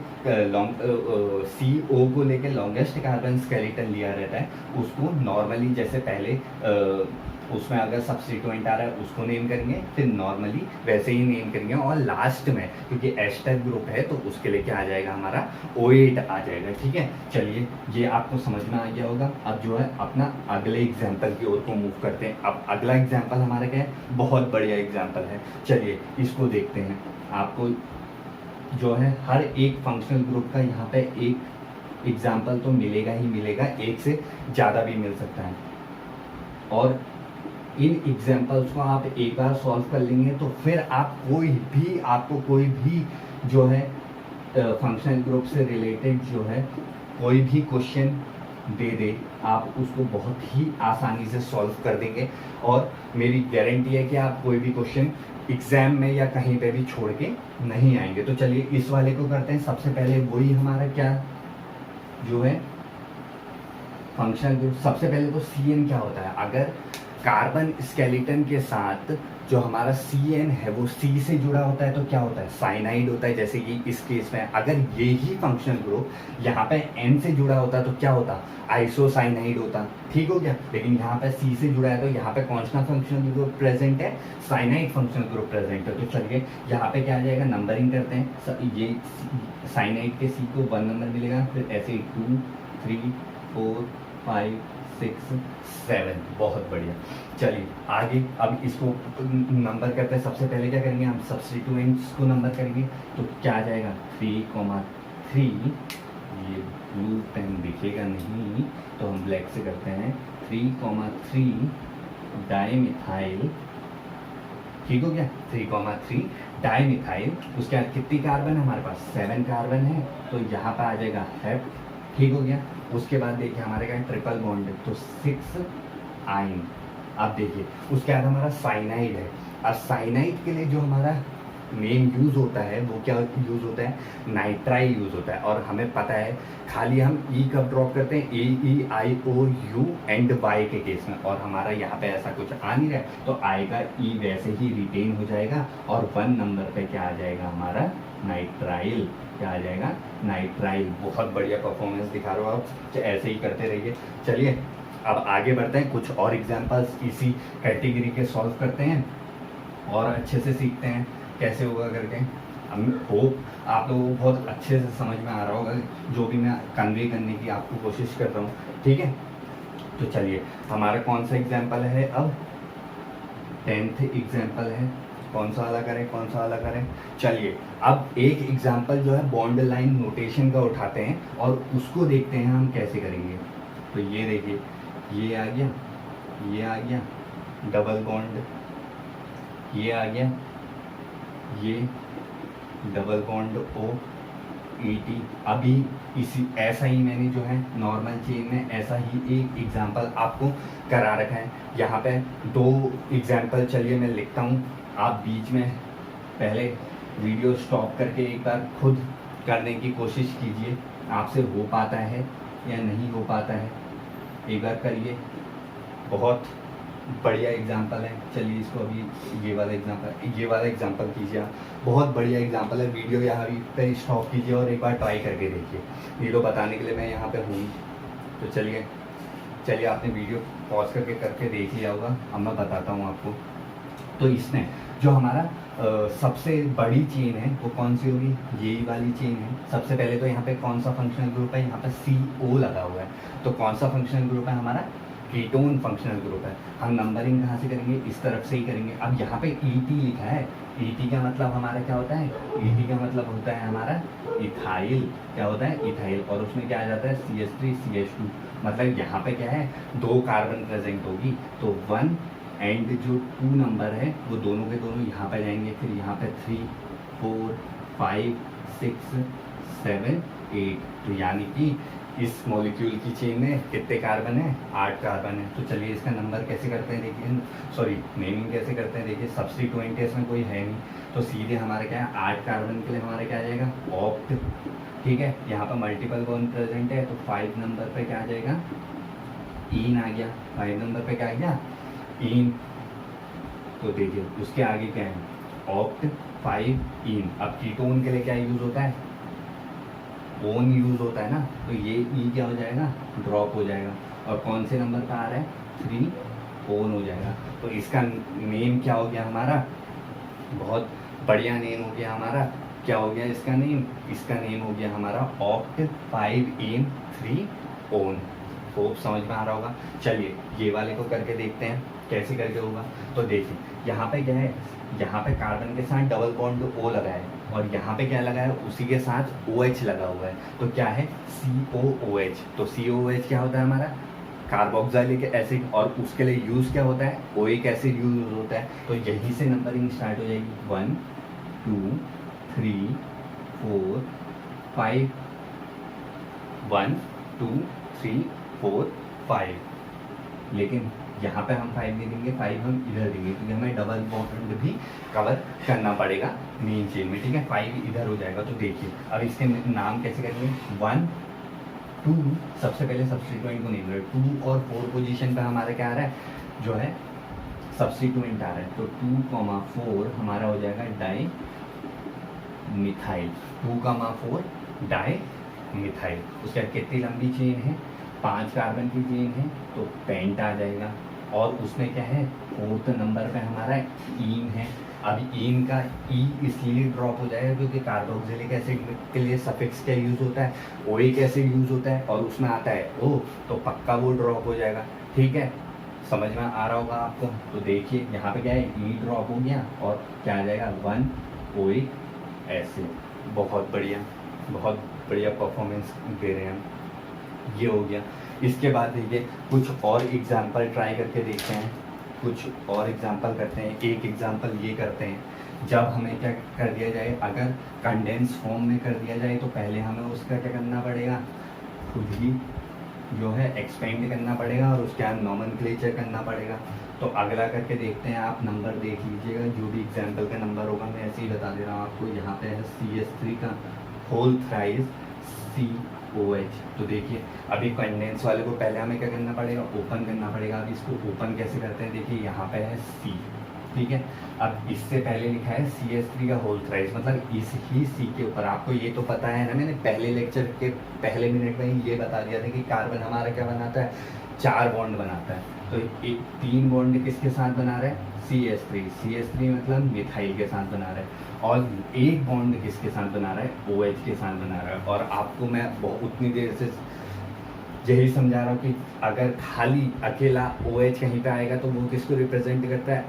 [SPEAKER 1] CO को लेकर लॉन्गेस्ट कार्बन स्केलेटन लिया रहता है उसको नॉर्मली जैसे पहले उसमें अगर सब्स्टिट्यूएंट आ रहा है उसको नेम करेंगे, फिर नॉर्मली वैसे ही नेम करेंगे, और लास्ट में क्योंकि एस्टर ग्रुप है तो उसके लिए क्या आ जाएगा हमारा O8 आ जाएगा, ठीक है। चलिए ये आपको समझ में आ गया होगा। अब जो है अपना अगले एग्जाम्पल की ओर को मूव करते हैं। अब अगला एग्जाम्पल हमारा क्या है, बहुत बढ़िया एग्जाम्पल है, चलिए इसको देखते हैं। आपको जो है हर एक फंक्शनल ग्रुप का यहाँ पे एक एग्जाम्पल तो मिलेगा ही मिलेगा, एक से ज़्यादा भी मिल सकता है, और इन एग्जाम्पल्स को आप एक बार सॉल्व कर लेंगे तो फिर आप आपको कोई भी जो है फंक्शनल ग्रुप से रिलेटेड जो है कोई भी क्वेश्चन दे आप उसको बहुत ही आसानी से सॉल्व कर देंगे, और मेरी गारंटी है कि आप कोई भी क्वेश्चन एग्जाम में या कहीं पे भी छोड़ के नहीं आएंगे। तो चलिए इस वाले को करते हैं। सबसे पहले वही हमारा क्या जो है फंक्शनल ग्रुप, सबसे पहले तो CN क्या होता है, अगर कार्बन स्केलेटन के साथ जो हमारा CN है वो C से जुड़ा होता है तो क्या होता है, साइनाइड होता है। जैसे कि इस केस में अगर यही फंक्शनल ग्रुप यहाँ पे N से जुड़ा होता तो क्या होता, आइसोसाइनाइड होता, ठीक हो गया। लेकिन यहाँ पे C से जुड़ा है तो यहाँ पे कौन सा फंक्शनल ग्रुप प्रेजेंट है, साइनाइड फंक्शनल ग्रुप प्रेजेंट है। तो चलिए यहाँ पे क्या आ जाएगा, नंबरिंग करते हैं। ये साइनाइड के C को 1 नंबर मिलेगा, फिर ऐसे 2 3 4 5 6 7, बहुत बढ़िया। चलिए आगे अब इसको नंबर करते हैं। सबसे पहले क्या करेंगे, हम सब्स्टिट्यूएंट्स को नंबर करेंगे, तो क्या आ जाएगा 3,3, ये ब्लू पेन दिखेगा नहीं तो हम ब्लैक से करते हैं, 3,3 डाइमिथाइल, ठीक हो गया, 3,3 डाइमिथाइल। उसके बाद कितनी कार्बन है हमारे पास, 7 कार्बन है, तो यहाँ पर आ जाएगा हेप, ठीक हो गया। उसके बाद देखिए हमारे का ट्रिपल बॉन्ड है तो 6 आइन। अब देखिए उसके बाद हमारा साइनाइड है। अब साइनाइड के लिए जो हमारा मेन यूज़ होता है वो क्या यूज़ होता है, नाइट्राइल यूज़ होता है। और हमें पता है खाली हम E कब ड्रॉप करते हैं, AEIOU एंड Y के केस में, और हमारा यहाँ पे ऐसा कुछ आ नहीं रहा है तो आएगा E वैसे ही रिटेन हो जाएगा, और 1 नंबर पे क्या आ जाएगा हमारा नाइट्राइल, क्या आ जाएगा नाइट्राइल। बहुत बढ़िया परफॉर्मेंस दिखा रहे हो आप, ऐसे ही करते रहिए। चलिए अब आगे बढ़ते हैं, कुछ और एग्जांपल्स इसी कैटेगरी के सॉल्व करते हैं और अच्छे से सीखते हैं कैसे होगा करके। हम होप आप लोगों को बहुत अच्छे से समझ में आ रहा होगा जो भी मैं कन्वे करने की आपको कोशिश कर रहा हूँ, ठीक है। तो चलिए हमारा कौन सा एग्जाम्पल है, अब 10th एग्जाम्पल है, कौन सा वाला करें, कौन सा वाला करें। चलिए अब एक एग्जाम्पल जो है बॉन्ड लाइन नोटेशन का उठाते हैं और उसको देखते हैं हम कैसे करेंगे। तो ये देखिए ये आ गया, ये आ गया डबल बॉन्ड, ये आ गया, ये double bond O E T. अभी इसी ऐसा ही मैंने जो है नॉर्मल चेन में ऐसा ही एक एग्जांपल आपको करा रखा है। यहाँ पे 2 एग्जांपल चलिए मैं लिखता हूँ, आप बीच में पहले वीडियो स्टॉप करके एक बार खुद करने की कोशिश कीजिए, आपसे हो पाता है या नहीं हो पाता है, एक बार करिए। बहुत बढ़िया एग्जांपल है। चलिए इसको अभी ये वाला एग्जांपल कीजिए आप, बहुत बढ़िया एग्जांपल है। वीडियो यहाँ पे स्टॉप कीजिए और एक बार ट्राई करके देखिए। वीडियो बताने के लिए मैं यहाँ पे हूँ, तो चलिए आपने वीडियो पॉज करके देख लिया होगा। अब मैं बताता हूँ आपको। तो इसमें जो हमारा सबसे बड़ी चेन है वो कौन सी होगी, यही वाली चेन है। सबसे पहले तो यहाँ पे कौन सा फंक्शनल ग्रुप है, यहाँ पे CO लगा हुआ है। तो कौन सा फंक्शनल ग्रुप है हमारा, कीटोन फंक्शनल ग्रुप है। हम नंबरिंग कहाँ से करेंगे, इस तरफ से ही करेंगे। अब यहाँ पे ET लिखा है, ET का मतलब हमारा क्या होता है, ET का मतलब होता है हमारा इथाइल। क्या होता है, इथाइल। और उसमें क्या आ जाता है, CH3 CH2। मतलब यहाँ पे क्या है, 2 कार्बन प्रेजेंट होगी, तो 1 एंड जो 2 नंबर है वो दोनों के दोनों यहाँ पे जाएंगे। फिर यहाँ पे 3 4 5 6 7 8। तो यानी कि इस मॉलिक्यूल की चेन में कितने कार्बन है, 8 कार्बन है। तो चलिए इसका नंबर कैसे करते हैं देखिए, सॉरी नेमिंग कैसे करते हैं देखिए। सब्स्टिट्यूएंट इसमें कोई है नहीं, तो सीधे हमारे क्या है, 8 कार्बन के लिए हमारे क्या आ जाएगा, ऑक्ट। ठीक है, यहाँ पर मल्टीपल बॉन्ड प्रेजेंट है, तो 5 नंबर पे क्या आ जाएगा, ईन आ गया। 5 नंबर पे क्या आ गया, ईन। तो देखिए उसके आगे क्या है, ऑक्ट 5 ईन। अब कीटोन के लिए क्या यूज होता है, ओन यूज होता है ना, तो ये ई क्या हो जाएगा, ड्रॉप हो जाएगा। और कौन से नंबर का आ रहा है, 3 ओन हो जाएगा। तो इसका नेम क्या हो गया हमारा, बहुत बढ़िया नेम हो गया हमारा। क्या हो गया इसका नेम, इसका नेम हो गया हमारा ऑक्ट 5 इन 3 ओन। होप समझ में आ रहा होगा। चलिए ये वाले को करके देखते हैं कैसे करके होगा। तो देखिए यहाँ पे क्या है, यहाँ पे कार्बन के साथ डबल बॉन्ड O लगा है, और यहाँ पे क्या लगा है, उसी के साथ OH लगा हुआ है। तो क्या है, COOH। तो COOH क्या होता है हमारा, कार्बोक्सिलिक एसिड। और उसके लिए यूज क्या होता है, ओइक एसिड यूज होता है। तो यहीं से नंबरिंग स्टार्ट हो जाएगी, 1 2 3 4 5 1 2 3 4 5। लेकिन यहाँ पे हम 5 नहीं देंगे, 5 हम इधर देंगे, क्योंकि हमें डबल बॉन्ड भी कवर करना पड़ेगा मेन चेन में। ठीक है, 5 इधर हो जाएगा। तो देखिए अब इसके नाम कैसे करेंगे, 1 2 सबसे पहले सब्स्टिट्यूएंट को नेम करें। 2 और 4 पोजीशन पे हमारा क्या आ रहा है, जो है सब्स्टिट्यूएंट आ रहा है। तो 2,4 हमारा हो जाएगा डाई मिथाइल। 2,4 di methyl. उसके बाद कितनी लंबी चेन है, 5 कार्बन की चेन है, तो पेंट आ जाएगा। और उसमें क्या है, 4th नंबर पे हमारा ईन है। अब ईन का ई इसलिए ड्रॉप हो जाएगा क्योंकि कार्बोक्सिलिक एसिड के लिए सफिक्स क्या यूज होता है, ओइक एसिड यूज होता है, और उसमें आता है O, तो पक्का वो ड्रॉप हो जाएगा। ठीक है, समझ में आ रहा होगा आपको। तो देखिए यहाँ पे क्या है, ई ड्रॉप हो गया और क्या आ जाएगा, 1 ओइक एसिड। बहुत बढ़िया परफॉर्मेंस दे रहे हैं हम। ये हो गया। इसके बाद देखिए कुछ और एग्जाम्पल ट्राई करके देखते हैं, कुछ और एग्जाम्पल करते हैं। एक एग्जाम्पल ये करते हैं, जब हमें क्या कर दिया जाए, अगर कंडेंस फॉर्म में कर दिया जाए तो पहले हमें उसका क्या करना पड़ेगा, खुद ही जो है एक्सपेंड करना पड़ेगा, और उसके बाद नॉमेनक्लेचर करना पड़ेगा। तो अगला करके देखते हैं, आप नंबर देख लीजिएगा, जो भी एग्जाम्पल का नंबर होगा मैं ऐसे ही बता दे रहा हूँ आपको। यहाँ पे है CH3 का होल थ्राइस COH। तो देखिए अभी कंडेंस वाले को पहले हमें क्या करना पड़ेगा, ओपन करना पड़ेगा। अब इसको ओपन कैसे करते हैं, देखिए यहाँ पे है C। ठीक है, अब इससे पहले लिखा है CH3 का होल थ्राइस, मतलब इस ही C के ऊपर। आपको ये तो पता है ना, मैंने पहले लेक्चर के पहले मिनट में ही ये बता दिया था कि कार्बन हमारा क्या बनाता है, 4 बॉन्ड बनाता है। तो एक 3 बॉन्ड किसके साथ बना रहा है, CH3 मतलब मिथाइल के साथ बना रहा है। और एक बॉन्ड किसके साथ बना रहा है, OH के साथ बना रहा है। और आपको मैं उतनी देर से यही समझा रहा हूँ कि अगर खाली अकेला OH कहीं पे आएगा तो वो किसको रिप्रेजेंट करता है,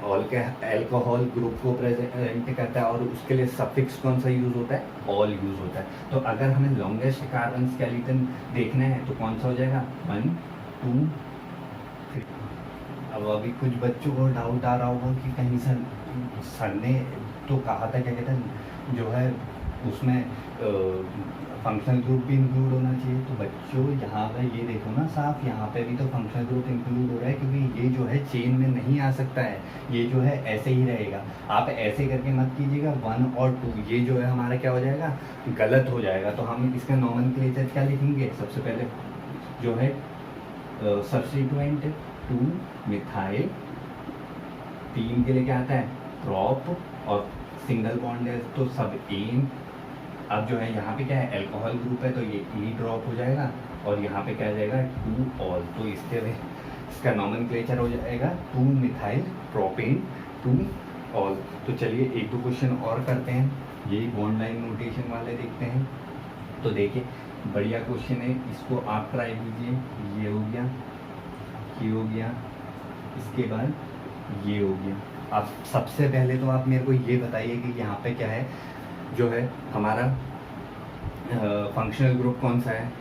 [SPEAKER 1] अल्कोहल ग्रुप को प्रेजेंट करता है। और उसके लिए सफिक्स कौन सा यूज होता है, ऑल यूज होता है। तो अगर हमें लॉन्गेस्ट कार्बन स्केलेटन देखना है तो कौन सा हो जाएगा, 1 2 अब अभी कुछ बच्चों को डाउट आ रहा होगा कि कहीं सर ने तो कहा था, क्या कहते हैं जो है उसमें फंक्शनल ग्रुप भी इंक्लूड होना चाहिए। तो बच्चों यहाँ पे ये देखो ना साफ, यहाँ पे भी तो फंक्शनल ग्रुप इंक्लूड हो रहा है, क्योंकि ये जो है चेन में नहीं आ सकता है, ये जो है ऐसे ही रहेगा। आप ऐसे करके मत कीजिएगा, 1 और 2 ये जो है हमारा क्या हो जाएगा, गलत हो जाएगा। तो हम इसका नॉमेनक्लेचर क्या लिखेंगे, सबसे पहले जो है सब्स्टिट्यूएंट 2 मिथाइल, 3 के लिए क्या आता है ड्रॉप, और सिंगल बॉन्ड है तो सब एन। अब जो है यहाँ पे क्या है अल्कोहल ग्रुप है तो ये ई ड्रॉप हो जाएगा, और यहाँ पे क्या आ जाएगा 2 ऑल। तो इसका नॉमेनक्लेचर हो जाएगा 2 मिथाइल प्रोपेन 2 ऑल। तो चलिए 1-2 क्वेश्चन और करते हैं, यही बॉन्ड लाइन नोटेशन वाले देखते हैं। तो देखिए बढ़िया क्वेश्चन है, इसको आप ट्राई कीजिए। ये हो गया, ये हो गया, इसके बाद ये हो गया। अब सबसे पहले तो आप मेरे को ये बताइए कि यहाँ पे क्या है जो है हमारा फंक्शनल ग्रुप कौन सा है।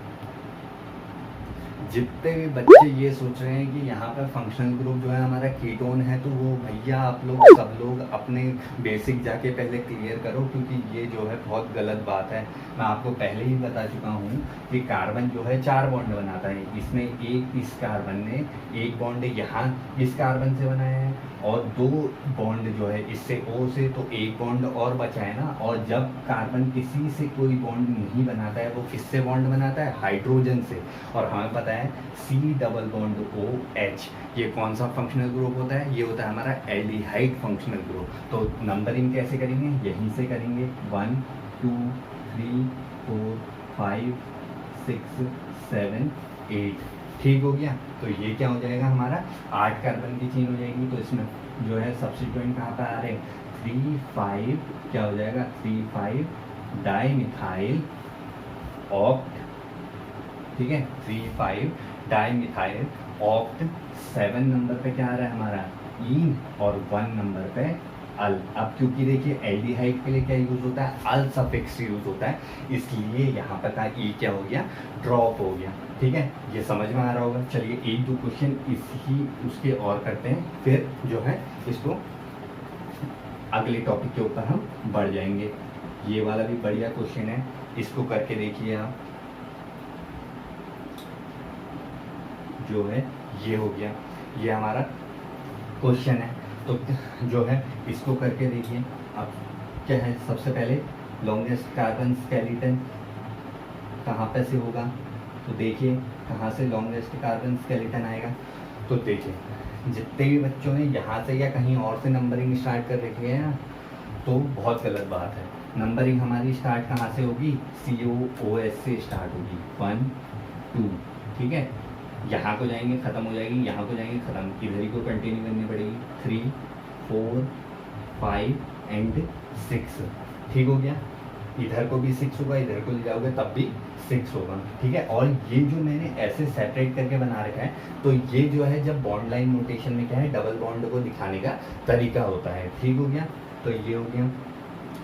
[SPEAKER 1] जितने भी बच्चे ये सोच रहे हैं कि यहाँ पर फंक्शनल ग्रुप जो है हमारा कीटोन है, तो वो भैया आप लोग सब लोग अपने बेसिक जाके पहले क्लियर करो, क्योंकि ये जो है बहुत गलत बात है। मैं आपको पहले ही बता चुका हूँ कि कार्बन जो है 4 बॉन्ड बनाता है, इसमें एक इस कार्बन ने एक बॉन्ड यहाँ इस कार्बन से बनाया है, और 2 बॉन्ड जो है इससे O से, तो एक बॉन्ड और बचा है ना। और जब कार्बन किसी से कोई बॉन्ड नहीं बनाता है, वो किससे बॉन्ड बनाता है, हाइड्रोजन से। और हमें पता है C डबल बॉन्ड OH, ये कौन सा फंक्शनल ग्रुप होता है, ये होता है हमारा एल्डिहाइड फंक्शनल ग्रुप। तो नंबरिंग कैसे करेंगे, यहीं से करेंगे, 1 2 3 4 5 6 7 8। ठीक हो गया। तो ये क्या हो जाएगा हमारा 8 कार्बन की चेन हो जाएगी। तो इसमें जो है सब्स्टिट्यूएंट कहाँ पर आ रहे हैं 3 5, क्या हो जाएगा 3 5 डाई मिथाइल ऑक्ट, ठीक है 3 5 डाई मिथाइल ऑक्ट। 7 नंबर पे क्या आ रहा है हमारा ईन, और 1 नंबर पे अल। अब क्योंकि देखिए एल्डिहाइड के लिए क्या यूज होता है, अल सफिक्स यूज होता है, इसलिए यहाँ पर का ई क्या हो गया ड्रॉप हो गया। ठीक है, ये समझ में आ रहा होगा। चलिए 1-2 क्वेश्चन इसी उसके और करते हैं, फिर जो है इसको अगले टॉपिक के ऊपर हम बढ़ जाएंगे। ये वाला भी बढ़िया क्वेश्चन है, इसको करके देखिए आप। जो है ये हो गया, ये हमारा क्वेश्चन है। तो जो है इसको करके देखिए। अब क्या है, सबसे पहले लॉन्गेस्ट कार्बन स्केलेटन कहाँ पे से होगा, तो देखिए कहाँ से लॉन्गेस्ट कार्बन स्केलेटन आएगा। तो देखिए जितने भी बच्चों ने यहाँ से या कहीं और से नंबरिंग स्टार्ट कर रखी है ना, तो बहुत गलत बात है। नंबरिंग हमारी स्टार्ट कहाँ से होगी, COOS से स्टार्ट होगी, 1 2, ठीक है। यहाँ को जाएंगे ख़त्म हो जाएगी, यहाँ को जाएंगे ख़त्म, इधर ही को कंटिन्यू करनी पड़ेगी, 3 4 5 एंड 6। ठीक हो गया, इधर को भी 6 होगा, इधर को ले जाओगे तब भी 6 होगा, ठीक है। और ये जो मैंने ऐसे सेपरेट करके बना रखा है, तो ये जो है जब बॉन्ड लाइन नोटेशन में क्या है डबल बॉन्ड को दिखाने का तरीका होता है। ठीक हो गया, तो ये हो गया।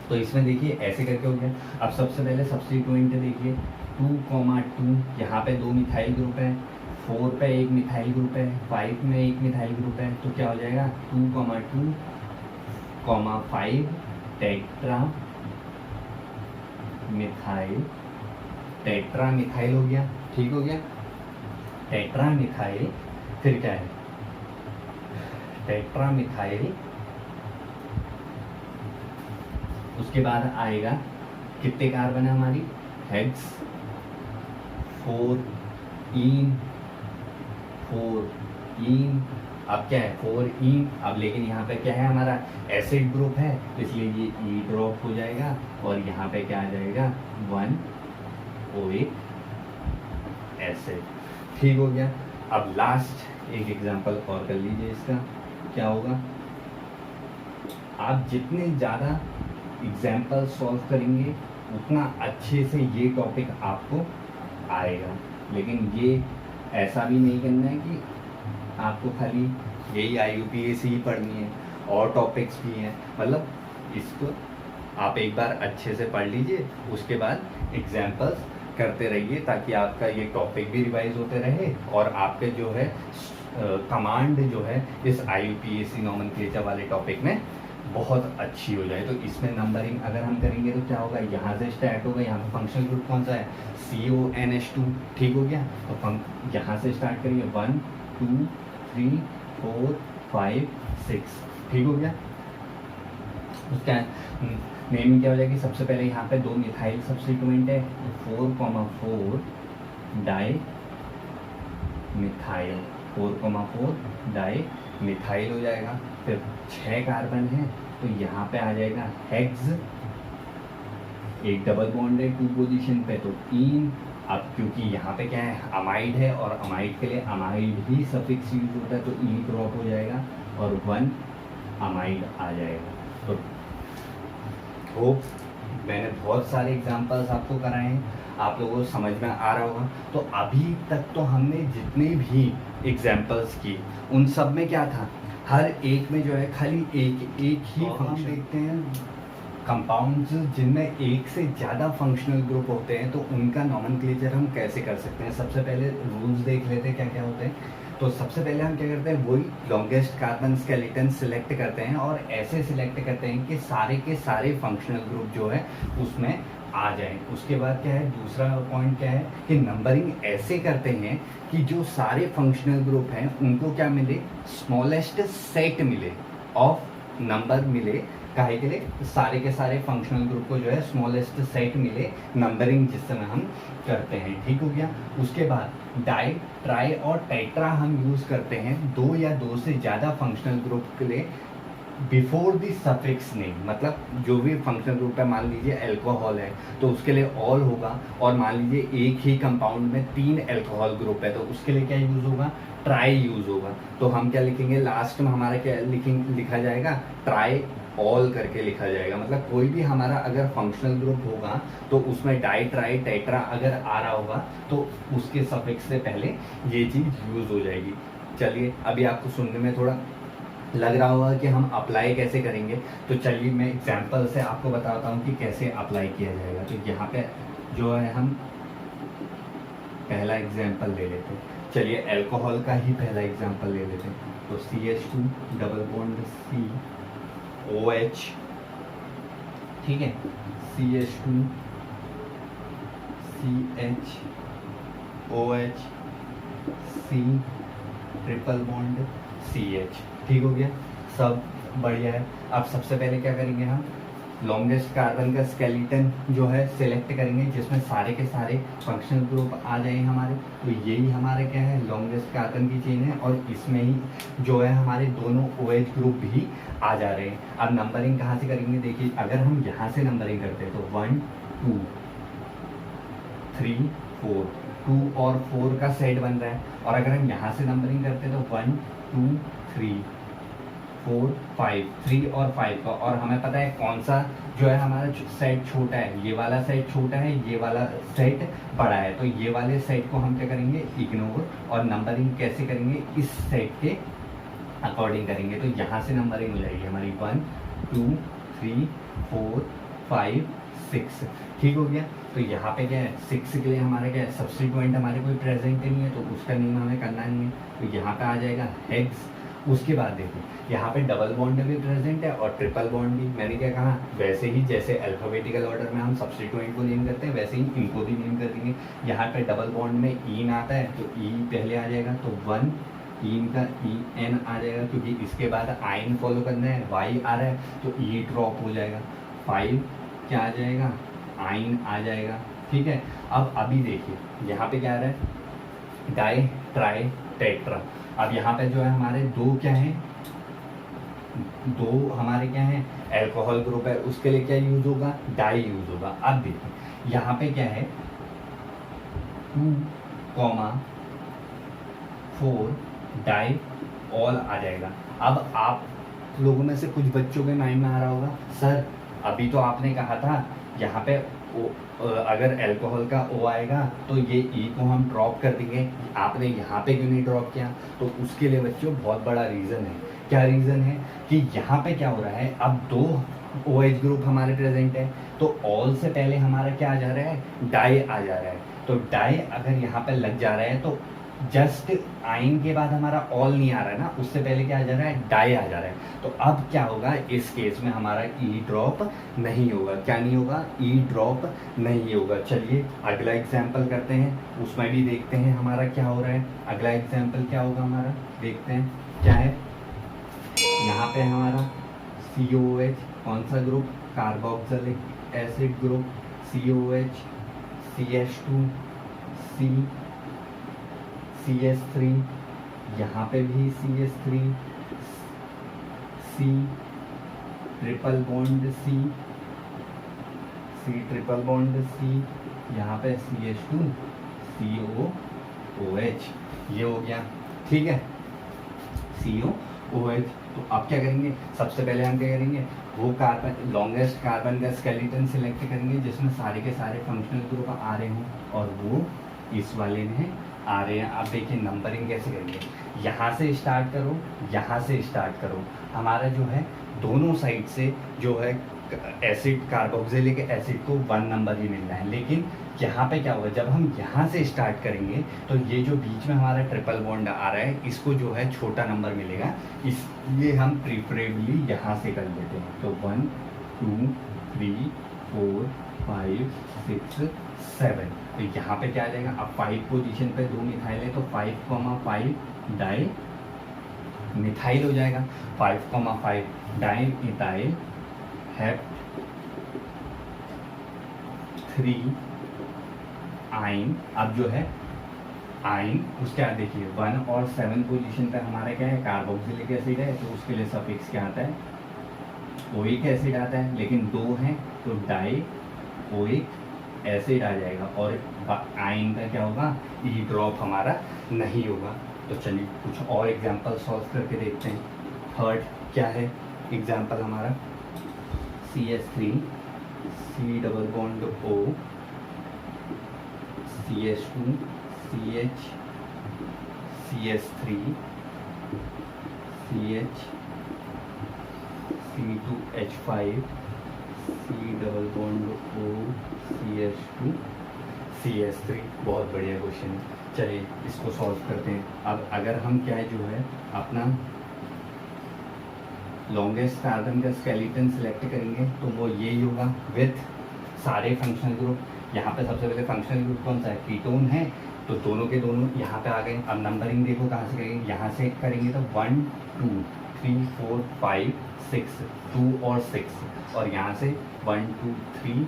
[SPEAKER 1] तो इसमें देखिए ऐसे करके हो गया। अब सबसे पहले सब्स्टिट्यूएंट देखिए 2,2, यहाँ पे 2 मिथाइल ग्रुप है, 4 पे 1 मिथाइल ग्रुप है, 5 में 1 मिथाइल ग्रुप है, तो क्या हो जाएगा 2,2, 5 टेट्रा मिथाइल, टेट्रा मिथाइल हो गया। ठीक हो गया, टेट्रा मिथाइल, फिर क्या है टेट्रा मिथाइल, उसके बाद आएगा कितने कार्बन है हमारी हेक्स 4 इन, अब क्या है 4 इन। अब लेकिन यहाँ पे क्या है हमारा एसिड ग्रुप है, तो इसलिए ये ई ड्रॉप हो जाएगा, और यहाँ पे क्या आ जाएगा 1 OH एसिड। ठीक हो गया। अब लास्ट एक एग्जांपल और कर लीजिए, इसका क्या होगा, आप जितने ज़्यादा एग्जाम्पल सॉल्व करेंगे उतना अच्छे से ये टॉपिक आपको आएगा। लेकिन ये ऐसा भी नहीं करना है कि आपको खाली यही IUPAC ही पढ़नी है, और टॉपिक्स भी हैं। मतलब इसको आप एक बार अच्छे से पढ़ लीजिए, उसके बाद एग्जाम्पल्स करते रहिए, ताकि आपका ये टॉपिक भी रिवाइज होते रहे और आपके जो है कमांड जो है इस IUPAC नॉमेनक्लेचर वाले टॉपिक में बहुत अच्छी हो जाए। तो इसमें नंबरिंग अगर हम करेंगे तो क्या होगा, यहाँ से स्टार्ट होगा, यहाँ पे फंक्शनल ग्रुप कौन सा है, CONH2, ठीक हो गया। तो यहाँ से स्टार्ट करेंगे 1 2 3 4 5 6, ठीक हो गया। उसका नेमिंग क्या हो जाएगी, सबसे पहले यहाँ पे 2 मिथाइल सब्स्टिट्यूएंट है, 4,4 डाई मिथाइल, 4,4 डाई मिथाइल हो जाएगा। फिर 6 कार्बन है तो यहाँ पे आ जाएगा हेक्स, एक डबल बॉन्ड है 2 पोजीशन पे तो इन। अब क्योंकि यहाँ पे क्या है, अमाइड है और अमाइड के लिए अमाइड ही सफिक्स यूज होता है तो इन ड्रॉप हो जाएगा और 1 अमाइड आ जाएगा। तो होप मैंने बहुत सारे एग्जांपल्स आपको कराए हैं, आप लोगों को समझ में आ रहा होगा। तो अभी तक तो हमने जितने भी एग्जांपल्स की उन सब में क्या था, हर एक में जो है खाली एक ही फंक्शन देखते हैं। कंपाउंड्स जिनमें एक से ज़्यादा फंक्शनल ग्रुप होते हैं तो उनका नॉमेनक्लेचर हम कैसे कर सकते हैं। सबसे पहले रूल्स देख लेते हैं क्या क्या होते हैं। तो सबसे पहले हम क्या करते हैं, वही लॉन्गेस्ट कार्बन स्केलेटन सिलेक्ट करते हैं और ऐसे सिलेक्ट करते हैं कि सारे के सारे फंक्शनल ग्रुप जो है उसमें आ जाए। उसके बाद क्या है, दूसरा पॉइंट क्या है कि नंबरिंग ऐसे करते हैं कि जो सारे फंक्शनल ग्रुप हैं उनको क्या मिले, स्मॉलेस्ट सेट मिले ऑफ नंबर मिले। काहे के लिए, सारे के सारे फंक्शनल ग्रुप को जो है स्मॉलेस्ट सेट मिले नंबरिंग जिस समय हम करते हैं, ठीक हो गया। उसके बाद डाई, ट्राई और टेट्रा हम यूज़ करते हैं 2 या 2 से ज़्यादा फंक्शनल ग्रुप के लिए बिफोर द सफिक्स नेम। मतलब जो भी फंक्शनल ग्रुप है, मान लीजिए अल्कोहल है तो उसके लिए ऑल होगा, और मान लीजिए एक ही कंपाउंड में 3 अल्कोहल ग्रुप है तो उसके लिए क्या यूज़ होगा, ट्राई यूज़ होगा। तो हम क्या लिखेंगे, लास्ट में हमारा क्या लिखा जाएगा, ट्राई ऑल करके लिखा जाएगा। मतलब कोई भी हमारा अगर फंक्शनल ग्रुप होगा तो उसमें डाई, ट्राई, टेट्रा अगर आ रहा होगा तो उसके सफिक्स से पहले ये चीज़ यूज़ हो जाएगी। चलिए अभी आपको सुनने में थोड़ा लग रहा होगा कि हम अप्लाई कैसे करेंगे, तो चलिए मैं एग्जांपल से आपको बताता हूँ कि कैसे अप्लाई किया जाएगा। तो यहाँ पे जो है हम पहला एग्जांपल ले लेते हैं। चलिए अल्कोहल का ही पहला एग्जांपल ले लेते हैं। तो CH2 डबल बॉन्ड COH, ठीक है, CH2 CHOH C triple bond CH, ठीक हो गया, सब बढ़िया है। अब सबसे पहले क्या करेंगे, हम लॉन्गेस्ट कार्बन का स्केलेटन जो है सिलेक्ट करेंगे जिसमें सारे के सारे फंक्शनल ग्रुप आ जाए हमारे। तो यही हमारे क्या है, लॉन्गेस्ट कार्बन की चेन है और इसमें ही जो है हमारे दोनों OH ग्रुप भी आ जा रहे हैं। अब नंबरिंग कहाँ से करेंगे, देखिए अगर हम यहाँ से नंबरिंग करते हैं तो 1 2 3 4, 2 और 4 का सेट बन रहा है। और अगर हम यहाँ से नंबरिंग करते हैं तो 1 2 3 4 5, 3 और 5 का। और हमें पता है कौन सा जो है हमारा सेट छोटा है, ये वाला सेट छोटा है, ये वाला सेट बड़ा है। तो ये वाले सेट को हम क्या करेंगे, इग्नोर, और नंबरिंग कैसे करेंगे, इस सेट के अकॉर्डिंग करेंगे। तो यहाँ से नंबरिंग हो जाएगी हमारी 1 2 3 4 5 6, ठीक हो गया। तो यहाँ पे क्या है, 6 के लिए हमारा क्या है, सब्स्टिट्यूएंट हमारे कोई प्रेजेंट नहीं है तो उसका नेम हमें करना नहीं है। तो यहाँ पे आ जाएगा हेक्स। उसके बाद देखो यहाँ पे डबल बॉन्ड भी प्रेजेंट है और ट्रिपल बॉन्ड भी। मैंने क्या कहा, वैसे ही जैसे अल्फाबेटिकल ऑर्डर में हम सब्स्टिट्यूएंट को नेम करते हैं वैसे ही इनको भी नेम कर देंगे। यहाँ पे डबल बॉन्ड में ईन आता है तो ई पहले आ जाएगा, तो 1 ईन का EN आ जाएगा क्योंकि इसके बाद आइन फॉलो करना है, Y आ रहा है तो E ड्रॉप हो जाएगा। 5 क्या आ जाएगा, आइन आ जाएगा, ठीक है। अब अभी देखिए यहाँ पे क्या आ रहा है, डाई ट्राई टेट्रा। अब यहाँ पे जो है हमारे 2 क्या हैं, 2 हमारे क्या हैं, अल्कोहल ग्रुप है, उसके लिए क्या यूज होगा, डाई यूज होगा। अब देखिए यहाँ पे क्या है, 2, 4 डाई ऑल आ जाएगा। अब आप लोगों में से कुछ बच्चों के माइंड में आ रहा होगा, सर अभी तो आपने कहा था यहाँ पे अगर अल्कोहल का O आएगा तो ये E को हम ड्रॉप कर देंगे, आपने यहाँ पे क्यों नहीं ड्रॉप किया। तो उसके लिए बच्चों बहुत बड़ा रीज़न है। क्या रीज़न है कि यहाँ पे क्या हो रहा है, अब 2 OH ग्रुप हमारे प्रेजेंट है तो ऑल से पहले हमारा क्या आ जा रहा है, डाई आ जा रहा है। तो डाई अगर यहाँ पे लग जा रहा है तो जस्ट आइन के बाद हमारा ऑल नहीं आ रहा है ना, उससे पहले क्या आ जा रहा है, डाई आ जा रहा है। तो अब क्या होगा, इस केस में हमारा ई ड्रॉप नहीं होगा। क्या नहीं होगा, ई ड्रॉप नहीं होगा। चलिए अगला एग्जाम्पल करते हैं, उसमें भी देखते हैं हमारा क्या हो रहा है। अगला एग्जाम्पल क्या होगा हमारा, देखते हैं क्या है। यहाँ पे हमारा COOH कौन सा group, carboxylic acid group, COH, CH2, CH3, यहाँ पे भी CH3, C triple bond C, triple bond C, यहाँ पे CH2, COOH, ये हो गया, ठीक है, COOH। तो अब क्या करेंगे, सबसे पहले हम क्या करेंगे, वो कार्बन, लॉन्गेस्ट कार्बन का स्केलेटन सिलेक्ट करेंगे जिसमें सारे के सारे फंक्शनल ग्रुप आ रहे हों, और वो इस वाले में आ रहे हैं। अब देखिए नंबरिंग कैसे करेंगे, यहाँ से स्टार्ट करो, यहाँ से स्टार्ट करो। हमारा जो है दोनों साइड से जो है एसिड, कार्बोक्सिलिक एसिड को 1 नंबर ही मिलना है। लेकिन यहाँ पे क्या होगा, जब हम यहाँ से स्टार्ट करेंगे तो ये जो बीच में हमारा ट्रिपल बॉन्ड आ रहा है, इसको जो है छोटा नंबर मिलेगा, इसलिए हम प्रीफरेबली यहाँ से कर लेते हैं। तो 1 2 3 4 5 6 7, तो यहाँ पे क्या आ जाएगा, अब 5 पोजीशन पे 2 मिथाइल है, तो 5,5 डाई मिथाइल हो जाएगा। 5,5 डाई मिथाइल हेप्ट 3 आइन। अब जो है आइन, उसके बाद देखिए 1 और 7 पोजीशन पे हमारा क्या है, कार्बोक्सिलिक एसिड है, तो उसके लिए सफिक्स क्या आता है, ओइक एसिड आता है। लेकिन 2 है तो डाई ओइक एसिड आ जाएगा, और आइन का क्या होगा, ई ड्रॉप हमारा नहीं होगा। तो चलिए कुछ और एग्जांपल सॉल्व करके देखते हैं। थर्ड क्या है एग्जांपल हमारा, CH3, C double bond O, CH2, CH, CH3, CH, C2H5, C double bond O, CH2, CH3। बहुत बढ़िया क्वेश्चन है, चलिए इसको सॉल्व करते हैं। अब अगर हम क्या है जो है अपना लॉन्गेस्ट कार्बन का स्केलेटन सिलेक्ट करेंगे तो वो यही होगा विथ सारे फंक्शनल ग्रुप। यहाँ पे सबसे पहले फंक्शनल ग्रुप कौन सा है, कीटोन है, तो दोनों के दोनों यहाँ पे आ गए। अब नंबरिंग देखो कहाँ से करेंगे, यहाँ से करेंगे तो 1 2 3 4 5 6, 2 और 6, और यहाँ से 1 2 3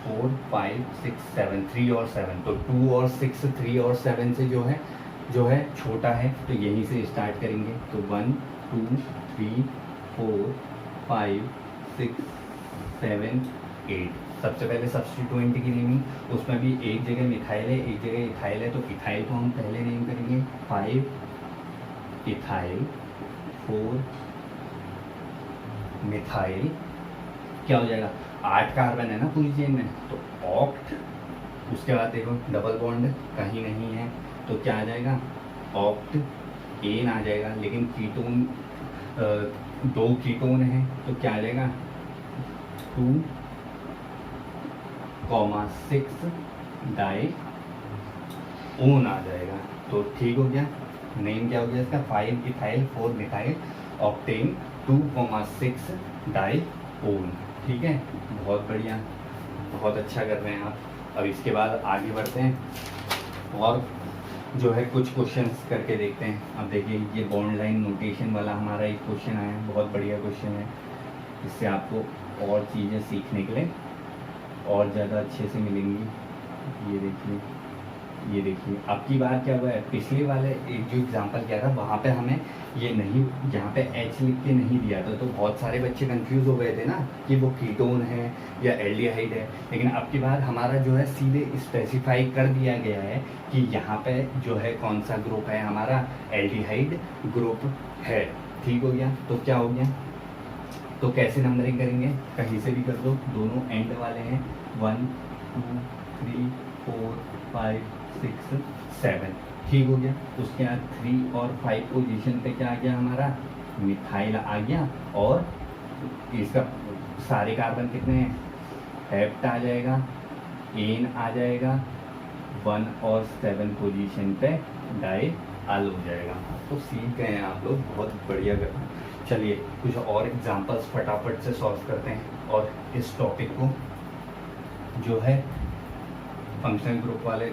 [SPEAKER 1] 4 5 6 7, 3 और 7, तो 2 और 6, 3 और 7 से जो है छोटा है, तो यहीं से स्टार्ट करेंगे। तो 1 2 3 4 5 6 7 8। सबसे पहले सब्स्टिट्यूएंट की नेमिंग, उसमें भी एक जगह मिथाइल है, एक जगह इथाइल है, तो इथाइल को हम पहले नेम करेंगे 5 इथाइल, 4 मिथाइल। क्या हो जाएगा, 8 कार्बन है ना पूरी चेन में, तो ऑक्ट। उसके बाद देखो डबल बॉन्ड कहीं नहीं है, तो क्या आ जाएगा, ऑक्ट एन आ जाएगा। लेकिन कीटोन 2 कीटोन है, तो क्या आ जाएगा 2,6 डाई ओन आ जाएगा। तो ठीक हो गया, नेम क्या हो गया इसका, 5 ethyl 4 methyl octane 2,6 dione. ठीक है, बहुत बढ़िया, बहुत अच्छा कर रहे हैं आप। अब इसके बाद आगे बढ़ते हैं और जो है कुछ क्वेश्चंस करके देखते हैं। अब देखिए ये बॉन्ड लाइन नोटेशन वाला हमारा एक क्वेश्चन आया है, बहुत बढ़िया क्वेश्चन है। इससे आपको और चीज़ें सीखने के लिए और ज़्यादा अच्छे से मिलेंगी। ये देखिए अब की बार क्या हुआ है, पिछले वाले एक जो एग्जांपल किया था वहाँ पे हमें ये नहीं, यहाँ पे H लिख के नहीं दिया था, तो बहुत सारे बच्चे कंफ्यूज हो गए थे ना कि वो कीटोन है या एल्डिहाइड है। लेकिन अब की बार हमारा जो है सीधे स्पेसिफाई कर दिया गया है कि यहाँ पे जो है कौन सा ग्रुप है, हमारा एल्डिहाइड ग्रुप है। ठीक हो गया, तो क्या हो गया, तो कैसे नंबरिंग करेंगे, कहीं से भी कर दो, दोनों एंड वाले हैं, 1 2 3 4 5 6 7। ठीक हो गया। उसके बाद 3 और 5 पोजीशन पे क्या आ गया, हमारा मिथाइल आ गया, और इसका सारे कार्बन कितने हैं, हेप्ट आ जाएगा, एन आ जाएगा, 1 और 7 पोजीशन पे डाई आल हो जाएगा। तो सीख गए हैं आप लोग, बहुत बढ़िया करना। चलिए कुछ और एग्जांपल्स फटाफट से सॉल्व करते हैं और इस टॉपिक को जो है फंक्शनल ग्रुप वाले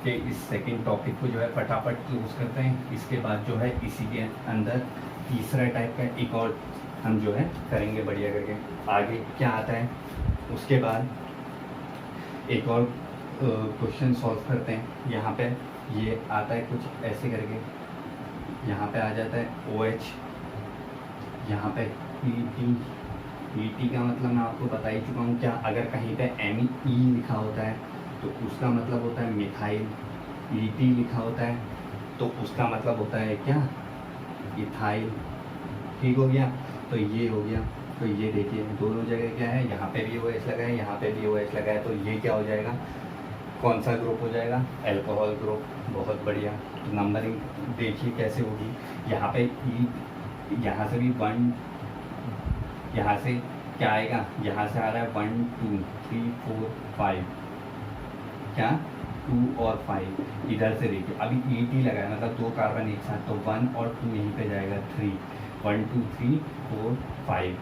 [SPEAKER 1] के इस सेकंड टॉपिक को जो है फटाफट क्लोज करते हैं। इसके बाद जो है इसी के अंदर तीसरा टाइप का एक और हम जो है करेंगे बढ़िया करके। आगे क्या आता है उसके बाद एक और क्वेश्चन सॉल्व करते हैं। यहाँ पे ये आता है कुछ ऐसे करके, यहाँ पे आ जाता है OH, यहाँ पे ET का मतलब मैं आपको बता ही चुका हूँ क्या। अगर कहीं पे ME लिखा होता है तो उसका मतलब होता है मिथाइल, ET लिखा होता है तो उसका मतलब होता है क्या, इथाइल। ठीक हो गया, तो ये हो गया। तो ये देखिए दोनों जगह क्या है, यहाँ पे भी OH लगा है, यहाँ पे भी OH लगा है, तो ये क्या हो जाएगा, कौन सा ग्रुप हो जाएगा, अल्कोहल ग्रुप। बहुत बढ़िया। तो नंबरिंग देखिए कैसे होगी, यहाँ पे यहाँ से भी 1, यहाँ से क्या आएगा, यहाँ से आ रहा है 1 2 3 4 5, क्या 2 और 5। इधर से देखिए अभी ET लगा है मतलब 2 कार्बन एक साथ, तो 1 और 2 यहीं पे जाएगा 3, 1 2 3 4 5,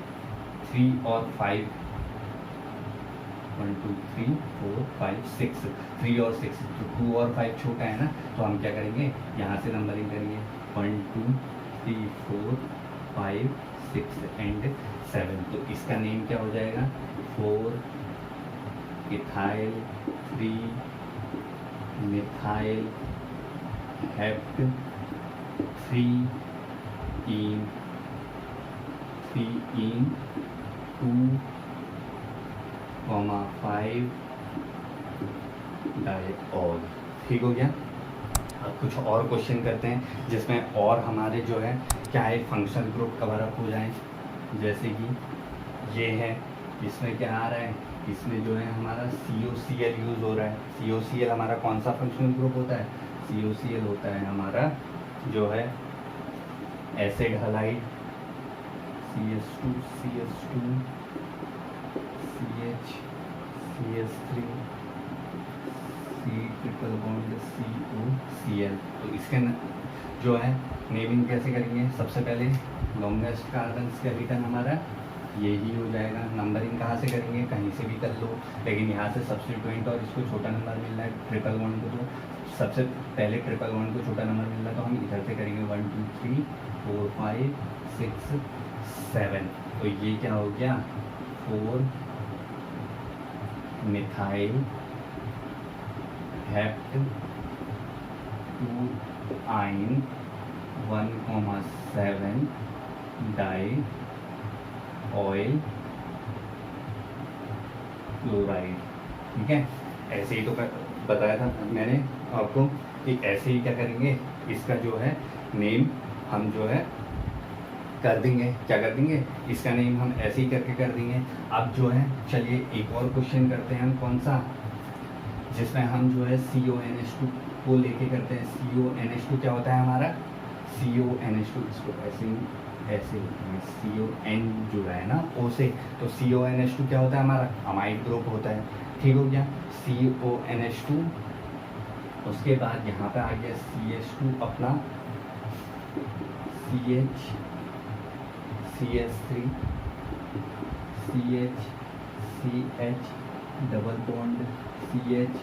[SPEAKER 1] 3 और 5, 1 2 3 4 5 6, 3 और 6, तो 2 और 5 छोटा है ना, तो हम क्या करेंगे यहाँ से नंबरिंग करेंगे 1 2 3 4 5 6 एंड 7। तो इसका नेम क्या हो जाएगा, 4 इथाइल 3 मिथाइल हेप्ट 3 इन 2 5 डाइऑल। ठीक हो गया। अब कुछ और क्वेश्चन करते हैं जिसमें और हमारे जो है क्या है फंक्शनल ग्रुप कवर अप हो जाए। जैसे कि ये है, इसमें क्या आ रहा है, इसमें जो है हमारा COCl यूज़ हो रहा है। COCl हमारा कौन सा फंक्शनल ग्रुप होता है, COCl होता है हमारा जो है acid halide, CH2 CH2 CH CH3 C triple bond COCl। तो इसके जो है नेमिंग कैसे करेंगे, सबसे पहले लॉन्गेस्ट कार्बन स्केलेटन हमारा यही हो जाएगा। नंबरिंग कहाँ से करेंगे, कहीं से भी कर लो, लेकिन यहाँ से सब्स्टिट्यूएंट और इसको छोटा नंबर मिल रहा है ट्रिपल बॉन्ड को, तो सबसे पहले ट्रिपल बॉन्ड को छोटा नंबर मिल रहा है तो हम इधर से करेंगे 1 2 3 4 5 6 7। तो ये क्या हो गया, 4 मिथाइल हेप्ट 2 आइन 1,7 डाई ऑयल क्लोराइड। ठीक है, ऐसे ही तो बताया था मैंने आपको कि ऐसे ही क्या करेंगे, इसका जो है नेम हम जो है कर देंगे। क्या कर देंगे, इसका नेम हम ऐसे ही करके कर देंगे। अब जो है चलिए एक और क्वेश्चन करते हैं हम, कौन सा, जिसमें हम जो है CONH2 को लेके करते हैं। CONH2 क्या होता है हमारा, CONH2 इसको ऐसे होता है, CON जुड़ा है ना O से, तो CONH2 क्या होता है हमारा, अमाइड ग्रुप होता है। ठीक हो गया, CONH2। उसके बाद यहाँ पे आ गया CH2 अपना, CH CH3 CH CH double bond CH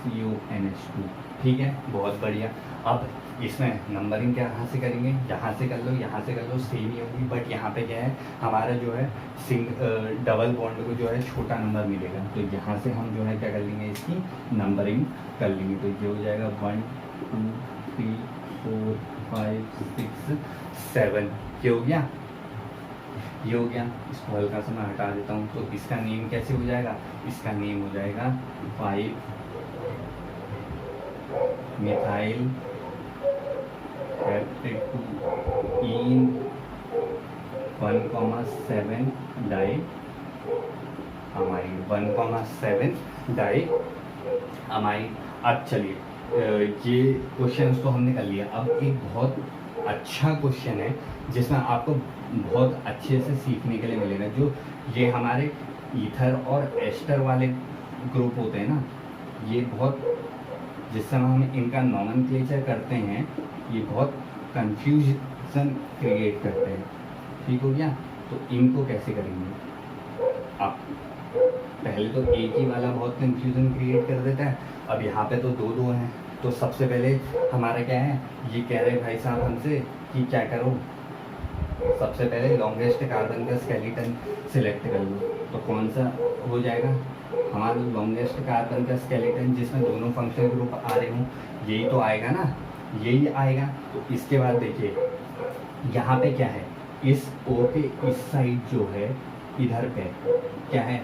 [SPEAKER 1] CONH2। ठीक है, बहुत बढ़िया। अब इसमें नंबरिंग क्या यहाँ से करेंगे, यहाँ से कर लो, यहाँ से कर लो, सेम ही होगी, बट यहाँ पे क्या है हमारा जो है डबल बॉन्ड को जो है छोटा नंबर मिलेगा, तो यहाँ से हम जो है क्या कर लेंगे, इसकी नंबरिंग कर लेंगे। तो ये हो जाएगा 1 2 3 4 5 6 7। ये हो गया, ये हो गया। इसको हल्का सा मैं हटा देता हूँ। तो इसका नेम कैसे हो जाएगा, इसका नेम हो जाएगा 5 मिथाइल हेप्ट 2 इन 1,7 डाई अमाइड, 1,7 डाई अमाइड। अब चलिए ये क्वेश्चन तो हमने कर लिया। अब एक बहुत अच्छा क्वेश्चन है जिसमें आपको बहुत अच्छे से सीखने के लिए मिलेगा। जो ये हमारे ईथर और एस्टर वाले ग्रुप होते हैं ना, ये बहुत, जिस समय हम इनका नॉमेनक्लेचर करते हैं ये बहुत कंफ्यूजन क्रिएट करते हैं। ठीक हो गया? तो इनको कैसे करेंगे? आप पहले तो एक ही वाला बहुत कंफ्यूजन क्रिएट कर देता है, अब यहाँ पे तो दो दो हैं। तो सबसे पहले हमारा क्या है, ये कह रहे भाई साहब हमसे कि क्या करो, सबसे पहले लॉन्गेस्ट कार्बन का स्केलेटन सिलेक्ट कर लो। तो कौन सा हो जाएगा हमारा लॉन्गेस्ट कार्बन का स्केलेटन जिसमें दोनों फंक्शनल ग्रुप आ रहे हों, यही तो आएगा ना, यही आएगा। तो इसके बाद देखिए यहाँ पे क्या है, इस O के इस साइड जो है इधर पे क्या है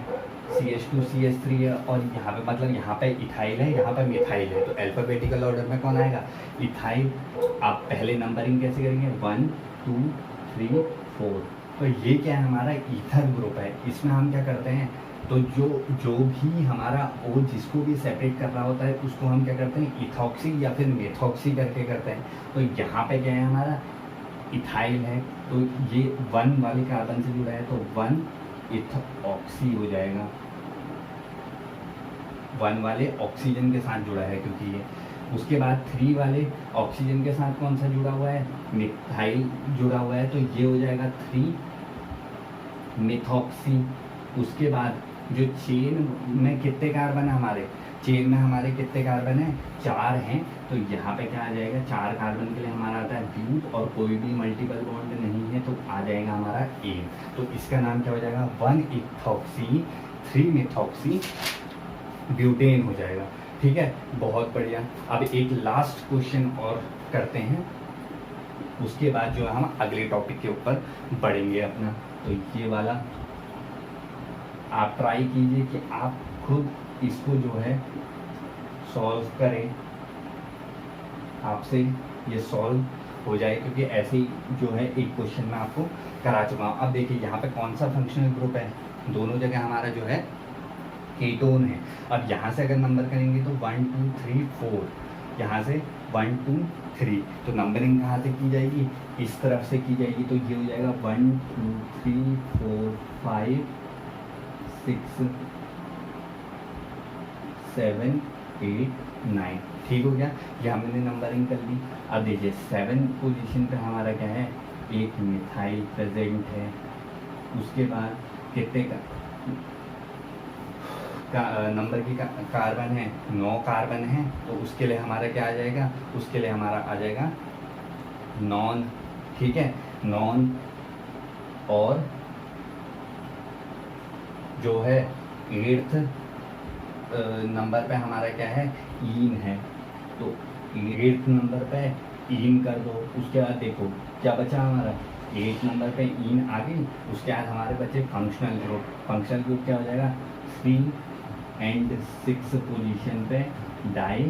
[SPEAKER 1] CH2 CH3 है, और यहाँ पे मतलब यहाँ पे इथाइल है, यहाँ पे मिथाइल है। तो अल्फाबेटिकल ऑर्डर में कौन आएगा, इथाइल। आप पहले नंबरिंग कैसे करेंगे, 1 2 3 4। तो ये क्या है हमारा ईथर ग्रुप है। इसमें हम क्या करते हैं, तो जो भी हमारा O जिसको भी सेपरेट कर रहा होता है उसको हम क्या करते हैं इथॉक्सी या फिर मेथॉक्सी करके करते हैं। तो यहाँ पे क्या है हमारा इथाइल है, तो ये 1 वाले कार्बन से जुड़ा है तो 1 इथऑक्सी हो जाएगा, 1 वाले ऑक्सीजन के साथ जुड़ा है क्योंकि ये। उसके बाद 3 वाले ऑक्सीजन के साथ कौन सा जुड़ा हुआ है, मिथाइल जुड़ा हुआ है, तो ये हो जाएगा 3 मिथॉक्सी। उसके बाद जो चेन में कितने कार्बन है हमारे, चेन में हमारे कितने कार्बन हैं, 4 हैं। तो यहाँ पे क्या आ जाएगा, 4 कार्बन के लिए हमारा आता है ब्यूट, और कोई भी मल्टीपल बॉन्ड नहीं है तो आ जाएगा हमारा A। तो इसका नाम क्या हो जाएगा, 1 इथॉक्सी 3 मिथॉक्सी ब्यूटेन हो जाएगा। ठीक है, बहुत बढ़िया। अब एक लास्ट क्वेश्चन और करते हैं, उसके बाद जो है हम अगले टॉपिक के ऊपर बढ़ेंगे अपना। तो ये वाला आप ट्राई कीजिए कि आप खुद इसको जो है सॉल्व करें, आपसे ये सॉल्व हो जाए, क्योंकि ऐसे ही जो है एक क्वेश्चन मैं आपको करा चुका हूँ। अब देखिए यहाँ पे कौन सा फंक्शनल ग्रुप है, दोनों जगह हमारा जो है कीटोन है। अब यहाँ से अगर नंबर करेंगे तो 1 2 3 4, यहाँ से 1 2 3। तो नंबरिंग कहाँ से की जाएगी, इस तरफ से की जाएगी। तो ये हो जाएगा 1 2 3 4 5 6 7 8 9। ठीक हो गया, ये हमने नंबरिंग कर ली। अब देखिए 7 पोजीशन पे हमारा क्या है, एक मिथाइल प्रेजेंट है। उसके बाद कितने का नंबर की कार्बन है, 9 कार्बन है। तो उसके लिए हमारा क्या आ जाएगा, उसके लिए हमारा आ जाएगा नॉन। ठीक है, नॉन। और जो है 8th नंबर पे हमारा क्या है, ईन है। तो 8th नंबर पे ईन कर दो। उसके बाद देखो क्या बचा हमारा, 8 नंबर पे ईन आ गई। उसके बाद हमारे बचे फंक्शनल ग्रुप। फंक्शनल ग्रुप क्या हो जाएगा, 3 और 6 पोजीशन पे डाई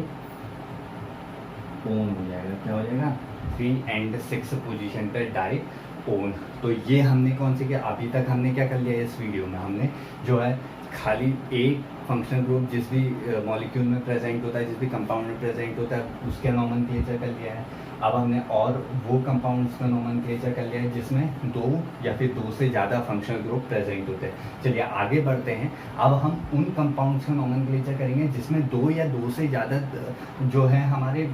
[SPEAKER 1] ओन हो जाएगा। क्या हो जाएगा, 3 और 6 पोजीशन पे डाई ओन। तो ये हमने कौन से किया, अभी तक हमने क्या कर लिया इस वीडियो में, हमने जो है खाली एक फंक्शनल ग्रुप जिस भी मॉलिक्यूल में प्रेजेंट होता है, जिस भी कंपाउंड में प्रेजेंट होता है उसका नोमेनक्लेचर कर लिया है। अब हमने और वो कंपाउंड्स का नोमेनक्लेचर कर लिया है जिसमें 2 या फिर 2 से ज़्यादा फंक्शनल ग्रुप प्रेजेंट होते हैं। चलिए आगे बढ़ते हैं। अब हम उन कंपाउंड्स का नोमेनक्लेचर करेंगे जिसमें 2 या 2 से ज़्यादा जो है हमारे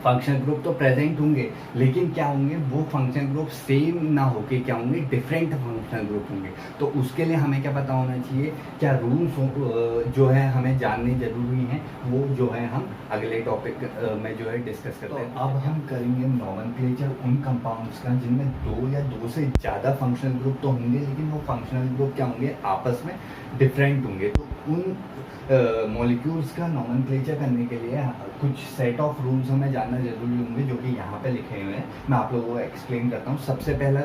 [SPEAKER 1] फंक्शनल ग्रुप तो प्रेजेंट होंगे, लेकिन क्या होंगे वो फंक्शनल ग्रुप सेम ना होके क्या होंगे, डिफरेंट फंक्शनल ग्रुप होंगे। तो उसके लिए हमें क्या पता होना चाहिए, क्या रूल्स जो है हमें जानने जरूरी हैं, वो जो है हम अगले टॉपिक में जो है डिस्कस करते हैं। अब हम करेंगे नोमेनक्लेचर उन कंपाउंड्स का जिनमें 2 या 2 से ज़्यादा फंक्शनल ग्रुप तो होंगे, लेकिन वो फंक्शनल ग्रुप क्या होंगे, आपस में डिफरेंट होंगे। तो उन मॉलिक्यूल्स का नोमेनक्लेचर करने के लिए कुछ सेट ऑफ रूल्स हमें जानना जरूरी होंगे, जो कि यहाँ पे लिखे हुए हैं। मैं आप लोगों को एक्सप्लेन करता हूँ। सबसे पहला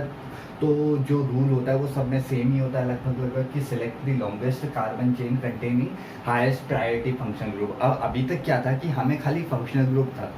[SPEAKER 1] तो जो रूल होता है वो सब में सेम ही होता है लगभग कि select the longest carbon chain containing highest priority functional group. अब अभी तक क्या था कि हमें खाली फंक्शनल ग्रुप था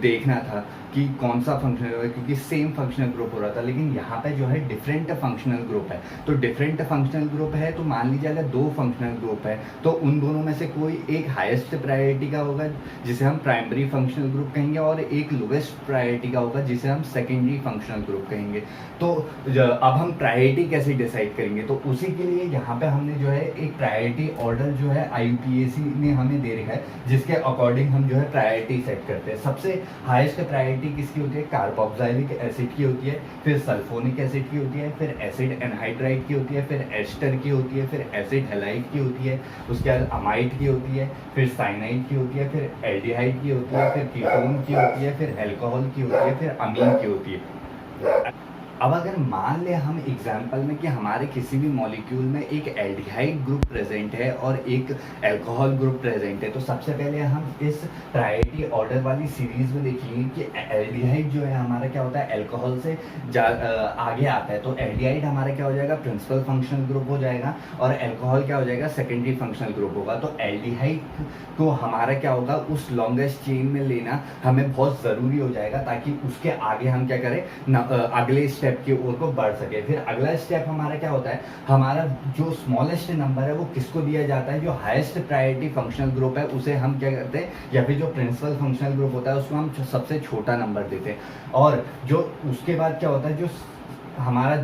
[SPEAKER 1] देखना था कि कौन सा फंक्शनल ग्रुप है, क्योंकि सेम फंक्शनल ग्रुप हो रहा था। लेकिन यहाँ पे जो है डिफरेंट फंक्शनल ग्रुप है। तो डिफरेंट फंक्शनल ग्रुप है तो मान लीजिए अगर 2 फंक्शनल ग्रुप है तो उन दोनों में से कोई एक हाईएस्ट प्रायोरिटी का होगा जिसे हम प्राइमरी फंक्शनल ग्रुप कहेंगे, और एक लोवेस्ट प्रायोरिटी का होगा जिसे हम सेकेंडरी फंक्शनल ग्रुप कहेंगे। तो अब हम प्रायोरिटी कैसे डिसाइड करेंगे, तो उसी के लिए यहाँ पे हमने जो है एक प्रायोरिटी ऑर्डर जो है IUPAC ने हमें दे रखा है, जिसके अकॉर्डिंग हम जो है प्रायोरिटी सेट करते हैं। सबसे हाईएस्ट प्रायोरिटी किसकी होती है, कार्बोक्सिलिक एसिड की होती है, फिर सल्फोनिक एसिड की होती है, फिर एसिड एनहाइड्राइड की होती है, फिर एस्टर की होती है, फिर एसिड हैलाइड की होती है, उसके बाद अमाइड की होती है, फिर साइनाइड की होती है, फिर एल्डिहाइड की होती है, फिर कीटोन की होती है, फिर एल्कोहल की होती है, फिर अमीन की होती है। अब अगर मान ले हम एग्जाम्पल में कि हमारे किसी भी मॉलिक्यूल में एक एल्डिहाइड ग्रुप प्रेजेंट है और एक अल्कोहल ग्रुप प्रेजेंट है, तो सबसे पहले हम इस प्रायोरिटी ऑर्डर वाली सीरीज में देखेंगे कि एल्डिहाइड जो है हमारा क्या होता है, अल्कोहल से आगे आता है। तो एल्डिहाइड हमारा क्या हो जाएगा, प्रिंसिपल फंक्शनल ग्रुप हो जाएगा, और अल्कोहल क्या हो जाएगा, सेकेंडरी फंक्शनल ग्रुप होगा। तो एल्डिहाइड को हमारा क्या होगा, उस लॉन्गेस्ट चेन में लेना हमें बहुत ज़रूरी हो जाएगा, ताकि उसके आगे हम क्या करें, अगले स्टेप की ओर को बढ़ सके। फिर अगला स्टेप हमारा क्या होता है, हमारा जो स्मॉलेस्ट नंबर है वो किसको दिया जाता है, जो हाईएस्ट प्रायोरिटी फंक्शनल ग्रुप है उसे हम क्या करते हैं, या फिर जो प्रिंसिपल फंक्शनल ग्रुप होता है उसको हम सबसे छोटा नंबर देते हैं। और जो उसके बाद क्या होता है, जो हमारा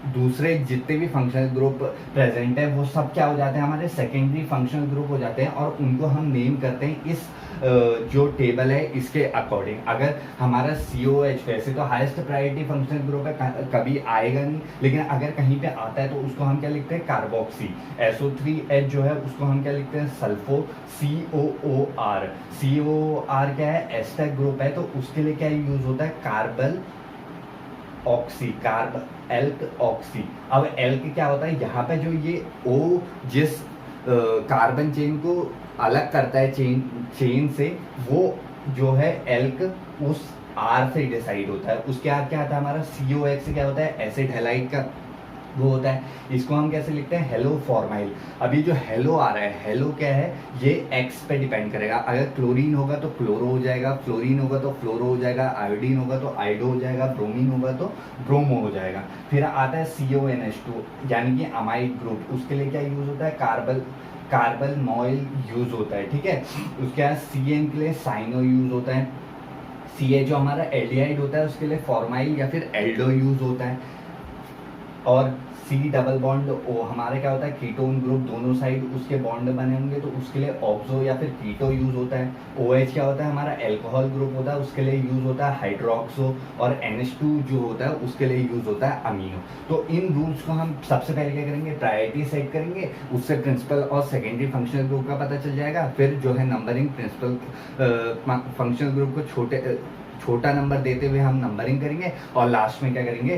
[SPEAKER 1] दूसरे जितने भी फंक्शनल ग्रुप प्रेजेंट है वो सब क्या हो जाते हैं, हमारे सेकेंडरी फंक्शनल ग्रुप हो जाते हैं, और उनको हम नेम करते हैं इस जो टेबल है इसके अकॉर्डिंग। अगर हमारा COH, वैसे तो हाईएस्ट प्रायोरिटी फंक्शनल ग्रुप है, कभी आएगा नहीं, लेकिन अगर कहीं पे आता है तो उसको हम क्या लिखते हैं, कार्बोक्सी। SO3H जो है उसको हम क्या लिखते हैं, सल्फो, COOR। COOR क्या है, एस्टर ग्रुप है, तो उसके लिए क्या यूज होता है, carpal oxy, carb elk oxy. अब एल्क क्या होता है, यहाँ पे जो ये O जिस कार्बन चेन को अलग करता है चेन से, वो जो है एल्क उस R से डिसाइड होता है। उसके बाद क्या आता है हमारा, COX क्या होता है, एसिड हैलाइड का वो होता है। इसको हम कैसे लिखते हैं, हेलो फॉर्माइल। अभी जो हेलो आ रहा है, हेलो क्या है, ये X पे डिपेंड करेगा। अगर क्लोरीन होगा तो क्लोरो हो जाएगा, फ्लोरीन होगा तो फ्लोरो हो जाएगा, आयोडीन होगा तो आयोडो हो जाएगा, ब्रोमीन होगा तो ब्रोमो हो जाएगा। फिर आता है CONH2 यानी कि अमाइड ग्रुप, उसके लिए क्या यूज होता है, कार्बल मॉइल यूज होता है, ठीक है। उसके बाद CN के लिए साइनो यूज होता है, CH जो हमारा एल्डिहाइड होता है उसके लिए फॉर्माइल या फिर एल्डो यूज होता है, और C डबल बॉन्ड O हमारे क्या होता है, कीटोन ग्रुप, दोनों साइड उसके बॉन्ड बने होंगे तो उसके लिए ऑक्सो या फिर कीटो यूज होता है। OH क्या होता है, हमारा एल्कोहल ग्रुप होता है, उसके लिए यूज होता है हाइड्रोक्सो, और NH2 जो होता है उसके लिए यूज होता है अमीनो। तो इन रूल्स को हम सबसे पहले क्या करेंगे, प्रायोरिटी सेट करेंगे, उससे प्रिंसिपल और सेकेंडरी फंक्शनल ग्रुप का पता चल जाएगा। फिर जो है नंबरिंग, प्रिंसिपल फंक्शनल ग्रुप को छोटा नंबर देते हुए हम नंबरिंग करेंगे, और लास्ट में क्या करेंगे,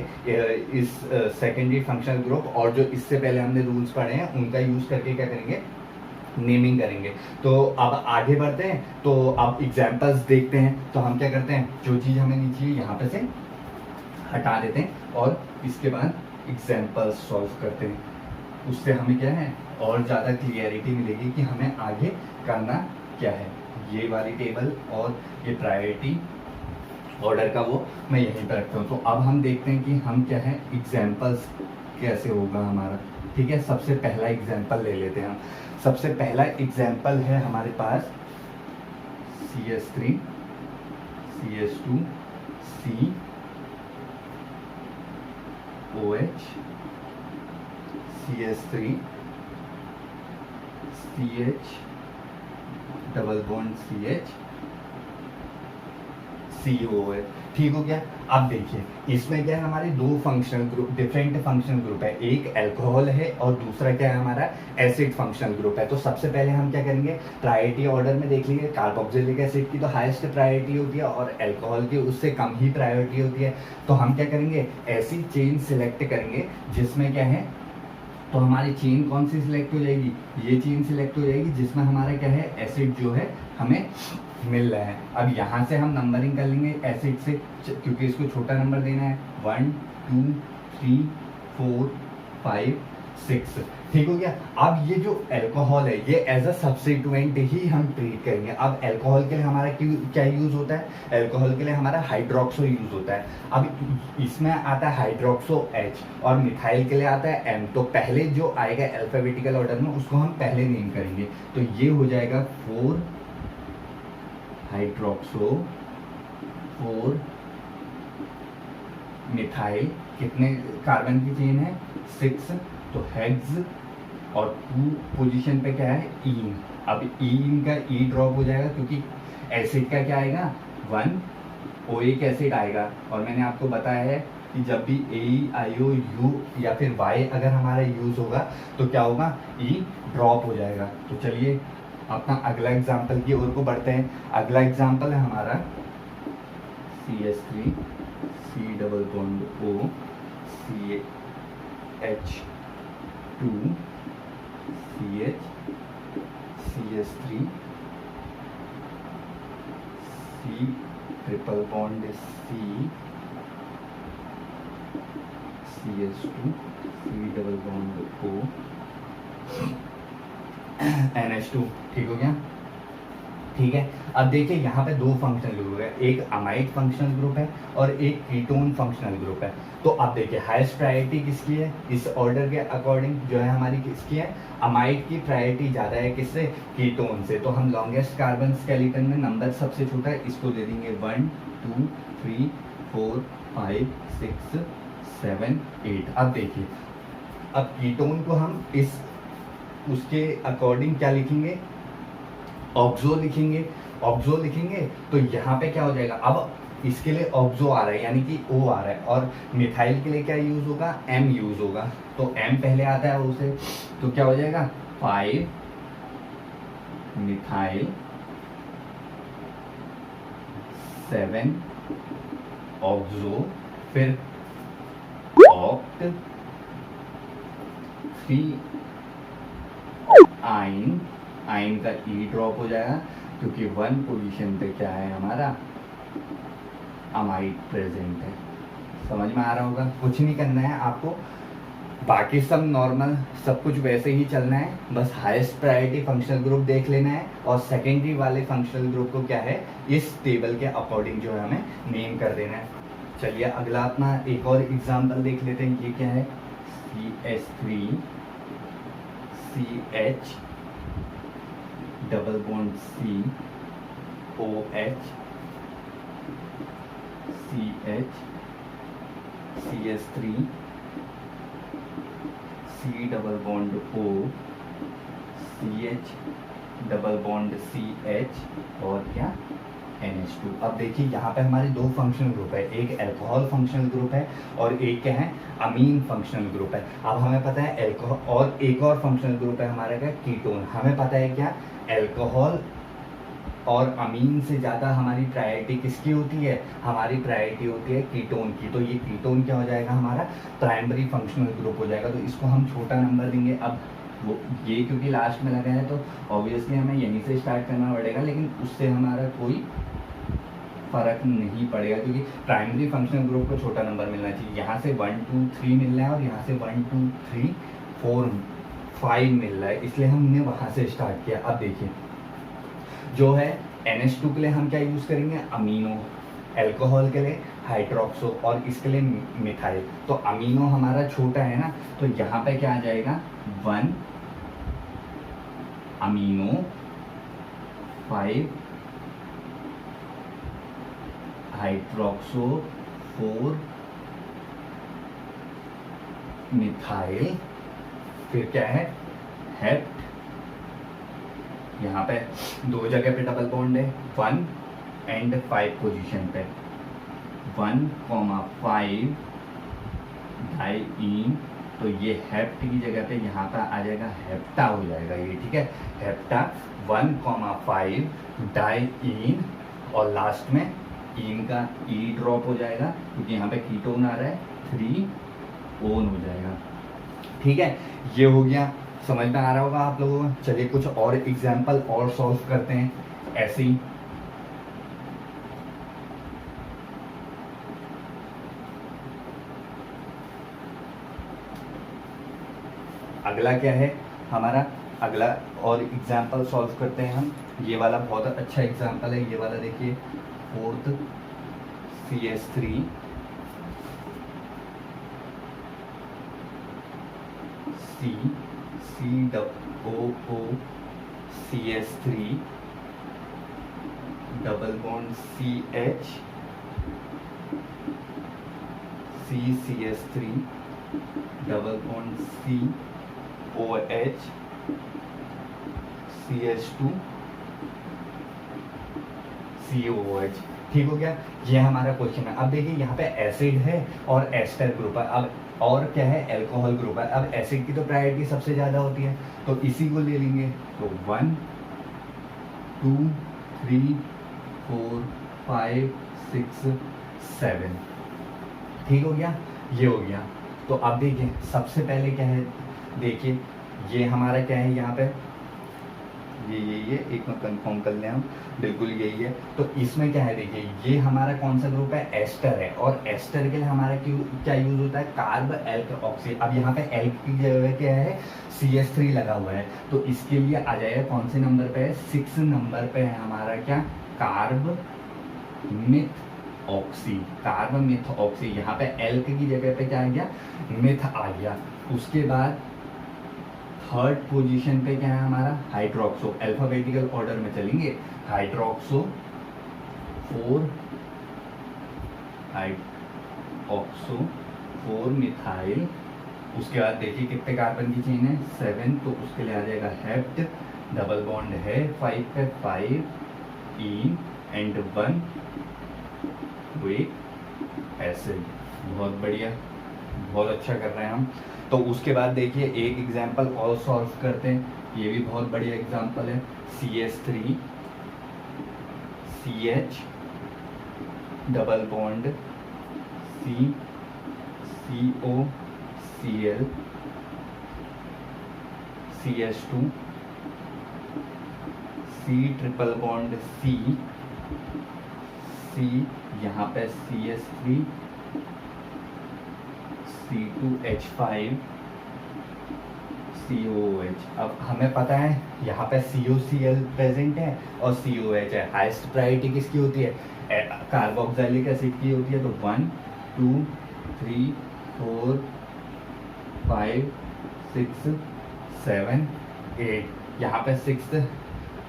[SPEAKER 1] इस सेकेंडरी फंक्शनल ग्रुप और जो इससे पहले हमने रूल्स पढ़े हैं उनका यूज करके क्या करेंगे, नेमिंग करेंगे। तो अब आगे बढ़ते हैं, तो अब एग्जांपल्स देखते हैं। तो हम क्या करते हैं, जो चीज़ हमें नहीं चाहिए यहाँ पे से हटा देते हैं, और इसके बाद एग्जांपल्स सॉल्व करते हैं। उससे हमें क्या है, और ज़्यादा क्लियरिटी मिलेगी कि हमें आगे करना क्या है। ये वाली टेबल और ये प्रायोरिटी ऑर्डर का वो मैं यहीं पर रखता हूँ। तो अब हम देखते हैं कि हम क्या है, एग्जाम्पल्स कैसे होगा हमारा, ठीक है। सबसे पहला एग्जाम्पल ले लेते हैं हम। सबसे पहला एग्जाम्पल है हमारे पास CS3 CS2 COH CS3 CH double bond CH CO है, ठीक हो गया। अब देखिए इसमें क्या है, हमारे दो functional group, different functional group है, एक अल्कोहल है और दूसरा क्या है हमारा एसिड फंक्शनल ग्रुप है। तो सबसे पहले हम क्या करेंगे, प्रायोरिटी ऑर्डर में देख लीजिए, कार्बोक्सिलिक एसिड की तो हाईएस्ट प्रायोरिटी होती है और अल्कोहल की उससे कम ही प्रायोरिटी होती है। तो हम क्या करेंगे, ऐसी चेन सिलेक्ट करेंगे जिसमें क्या है, तो हमारी चेन कौन सी सिलेक्ट हो जाएगी, ये चेन सिलेक्ट हो जाएगी जिसमें हमारा क्या है, एसिड जो है हमें मिल रहा है। अब यहाँ से हम नंबरिंग कर लेंगे एसिड से, क्योंकि इसको छोटा नंबर देना है, 1 2 3 4 5 6, ठीक हो गया। अब ये जो अल्कोहल है ये एज अ सब्स्टिट्यूएंट ही हम ट्रीट करेंगे। अब अल्कोहल के लिए हमारा क्या यूज होता है, अल्कोहल के लिए हमारा हाइड्रोक्सो यूज होता है। अब इसमें आता है हाइड्रोक्सो H और मिथाइल के लिए आता है M। तो पहले जो आएगा अल्फाबेटिकल ऑर्डर में उसको हम पहले नेम करेंगे। तो ये हो जाएगा 4 हाइड्रोक्सो 4 मिथाइल कितने कार्बन की चेन है 6, तो हेक्स और 2 पोजीशन पे क्या है ईन। अब ईन का ई ड्रॉप हो जाएगा क्योंकि एसिड का क्या आएगा 1 ओइक एसिड आएगा, और मैंने आपको बताया है कि जब भी AeIO U या फिर Y अगर हमारा यूज होगा तो क्या होगा ई ड्रॉप हो जाएगा। तो चलिए अपना अगला एग्जाम्पल की ओर को बढ़ते हैं। अगला एग्जाम्पल है हमारा CH3 C double bond O CH2 CH CH3 C triple bond C CH2 C double bond O NH2। ठीक हो गया। ठीक है, अब देखिए यहाँ पे दो फंक्शनल ग्रुप है, एक अमाइड फंक्शनल ग्रुप है और एक कीटोन फंक्शनल ग्रुप है। तो अब देखिए हाईएस्ट प्रायोरिटी किसकी है, इस ऑर्डर के अकॉर्डिंग जो है हमारी किसकी है, अमाइड की प्रायोरिटी ज़्यादा है किससे, कीटोन से। तो हम लॉन्गेस्ट कार्बन स्केलेटन में नंबर सबसे छोटा है, इसको दे देंगे 1 2 3 4 5 6 7 8। अब देखिए अब कीटोन को हम इस उसके अकॉर्डिंग क्या लिखेंगे, ऑक्सो लिखेंगे। ऑक्सो लिखेंगे तो यहाँ पे क्या हो जाएगा, अब इसके लिए ऑक्सो आ रहा है यानी कि O आ रहा है, और मिथाइल के लिए क्या यूज होगा, M यूज होगा। तो M पहले आता है उसे, तो क्या हो जाएगा 5 मिथाइल 7 ऑक्सो, फिर ऑक्ट 3 आइन। आइन का ई ड्रॉप हो जाएगा क्योंकि 1 पोजीशन पे क्या है हमारा अमाइड प्रेजेंट है। समझ में आ रहा होगा, कुछ नहीं करना है आपको, बाकी सब नॉर्मल सब कुछ वैसे ही चलना है, बस हाईएस्ट प्रायोरिटी फंक्शनल ग्रुप देख लेना है और सेकेंडरी वाले फंक्शनल ग्रुप को क्या है इस टेबल के अकॉर्डिंग जो है हमें नेम कर देना है। चलिए अगला अपना एक और एग्जाम्पल देख लेते हैं। ये क्या है CH3 CH double bond C OH CH CH3 C double bond O CH double bond CH और क्या NH2। अब देखिए यहाँ पे हमारे दो फंक्शनल ग्रुप है, एक अल्कोहल फंक्शनल ग्रुप है और एक क्या है अमीन फंक्शनल ग्रुप है। अब हमें पता है अल्कोहल, और एक और फंक्शनल ग्रुप है हमारा क्या कीटोन। हमें पता है क्या अल्कोहल और अमीन से ज़्यादा हमारी प्रायोरिटी किसकी होती है, हमारी प्रायोरिटी होती है कीटोन की। तो ये कीटोन क्या हो जाएगा हमारा प्राइमरी फंक्शनल ग्रुप हो जाएगा, तो इसको हम छोटा नंबर देंगे। अब वो ये क्योंकि लास्ट में लगा है तो ऑब्वियसली हमें यहीं से स्टार्ट करना पड़ेगा, लेकिन उससे हमारा कोई फर्क नहीं पड़ेगा क्योंकि प्राइमरी फंक्शनल ग्रुप को छोटा नंबर मिलना चाहिए। यहाँ से 1 2 3 मिल रहा है और यहाँ से 1 2 3 4 5 मिल रहा है, इसलिए हमने वहाँ से स्टार्ट किया। अब देखिए जो है NH2 के लिए हम क्या यूज़ करेंगे अमीनो, अल्कोहल के लिए हाइड्रोक्सो और इसके लिए मिथाइल। तो अमीनो हमारा छोटा है ना, तो यहाँ पे क्या आ जाएगा 1 अमीनो 5 हाइड्रोक्सो 4 मिथाइल, फिर क्या है हेप्ट। यहाँ पे दो जगह पे डबल बॉन्ड है 1 एंड 5 पोजीशन पे 1,5 डाइईन, तो ये हेप्ट की जगह पे यहाँ पे आ जाएगा हेप्टा हो जाएगा ये, ठीक है हेप्टा 1,5 डाइईन, और लास्ट में ईन का ई ड्रॉप हो जाएगा क्योंकि यहाँ पे कीटोन आ रहा है 3 ओन हो जाएगा। ठीक है ये हो गया, समझ में आ रहा होगा आप लोगों को। चलिए कुछ और एग्जाम्पल और सॉल्व करते हैं ऐसे ही। अगला क्या है हमारा, अगला और एग्जाम्पल सॉल्व करते हैं हम। ये वाला बहुत अच्छा एग्जाम्पल है, ये वाला देखिए 4th CH3 COO CH3 double bond CH CCS3 double bond COH CH2 COOH। ठीक हो गया, ये हमारा क्वेश्चन है। अब देखिए यहाँ पे एसिड है और एस्टर ग्रुप है, अब और क्या है, एल्कोहल ग्रुप है। अब एसिड की तो प्रायोरिटी सबसे ज़्यादा होती है, तो इसी को ले लेंगे। तो 1 2 3 4 5 6 7, ठीक हो गया, ये हो गया। तो अब देखिए सबसे पहले क्या है, देखिए ये हमारा क्या है यहाँ पे, ये एक में कंफर्म कर लें हम, बिल्कुल यही है। तो इसमें क्या है, देखिए ये हमारा कौन सा ग्रुप है, एस्टर है, और एस्टर के लिए हमारा क्या यूज होता है, कार्ब एल्क ऑक्सी। अब यहाँ पे एल्क की जगह क्या है, CH3 लगा हुआ है, तो इसके लिए आ जाएगा कौन से नंबर पे है, 6 नंबर पे है हमारा क्या, carb myth oxy. Carb myth oxy, यहाँ पे एल्क की जगह पे क्या आ गया, मिथ आ गया। उसके बाद थर्ड पोजीशन पे क्या है हमारा, हाइड्रोक्सो। अल्फाबेटिकल ऑर्डर में चलेंगे, हाइड्रोक्सो 4 मिथाइल। उसके बाद देखिए कितने कार्बन की चेन है, 7, तो उसके लिए आ जाएगा हेप्ट, डबल बॉन्ड है 5 पे 5 इन एंड 1 विथ एसिड। बहुत बढ़िया, बहुत अच्छा कर रहे हैं हम। तो उसके बाद देखिए एक एग्जाम्पल और सॉल्व करते हैं, ये भी बहुत बढ़िया एग्जाम्पल है। CH3 CH double bond COCl CH2 C triple bond C यहाँ पे CH3 C2H5 COOH। अब हमें पता है यहाँ पे COCl प्रेजेंट है और COH है। हाईएस्ट प्रायोरिटी किसकी होती है, कार्बोक्सिलिक एसिड की होती है। तो 1 2 3 4 5 6 7 8, यहाँ पे 6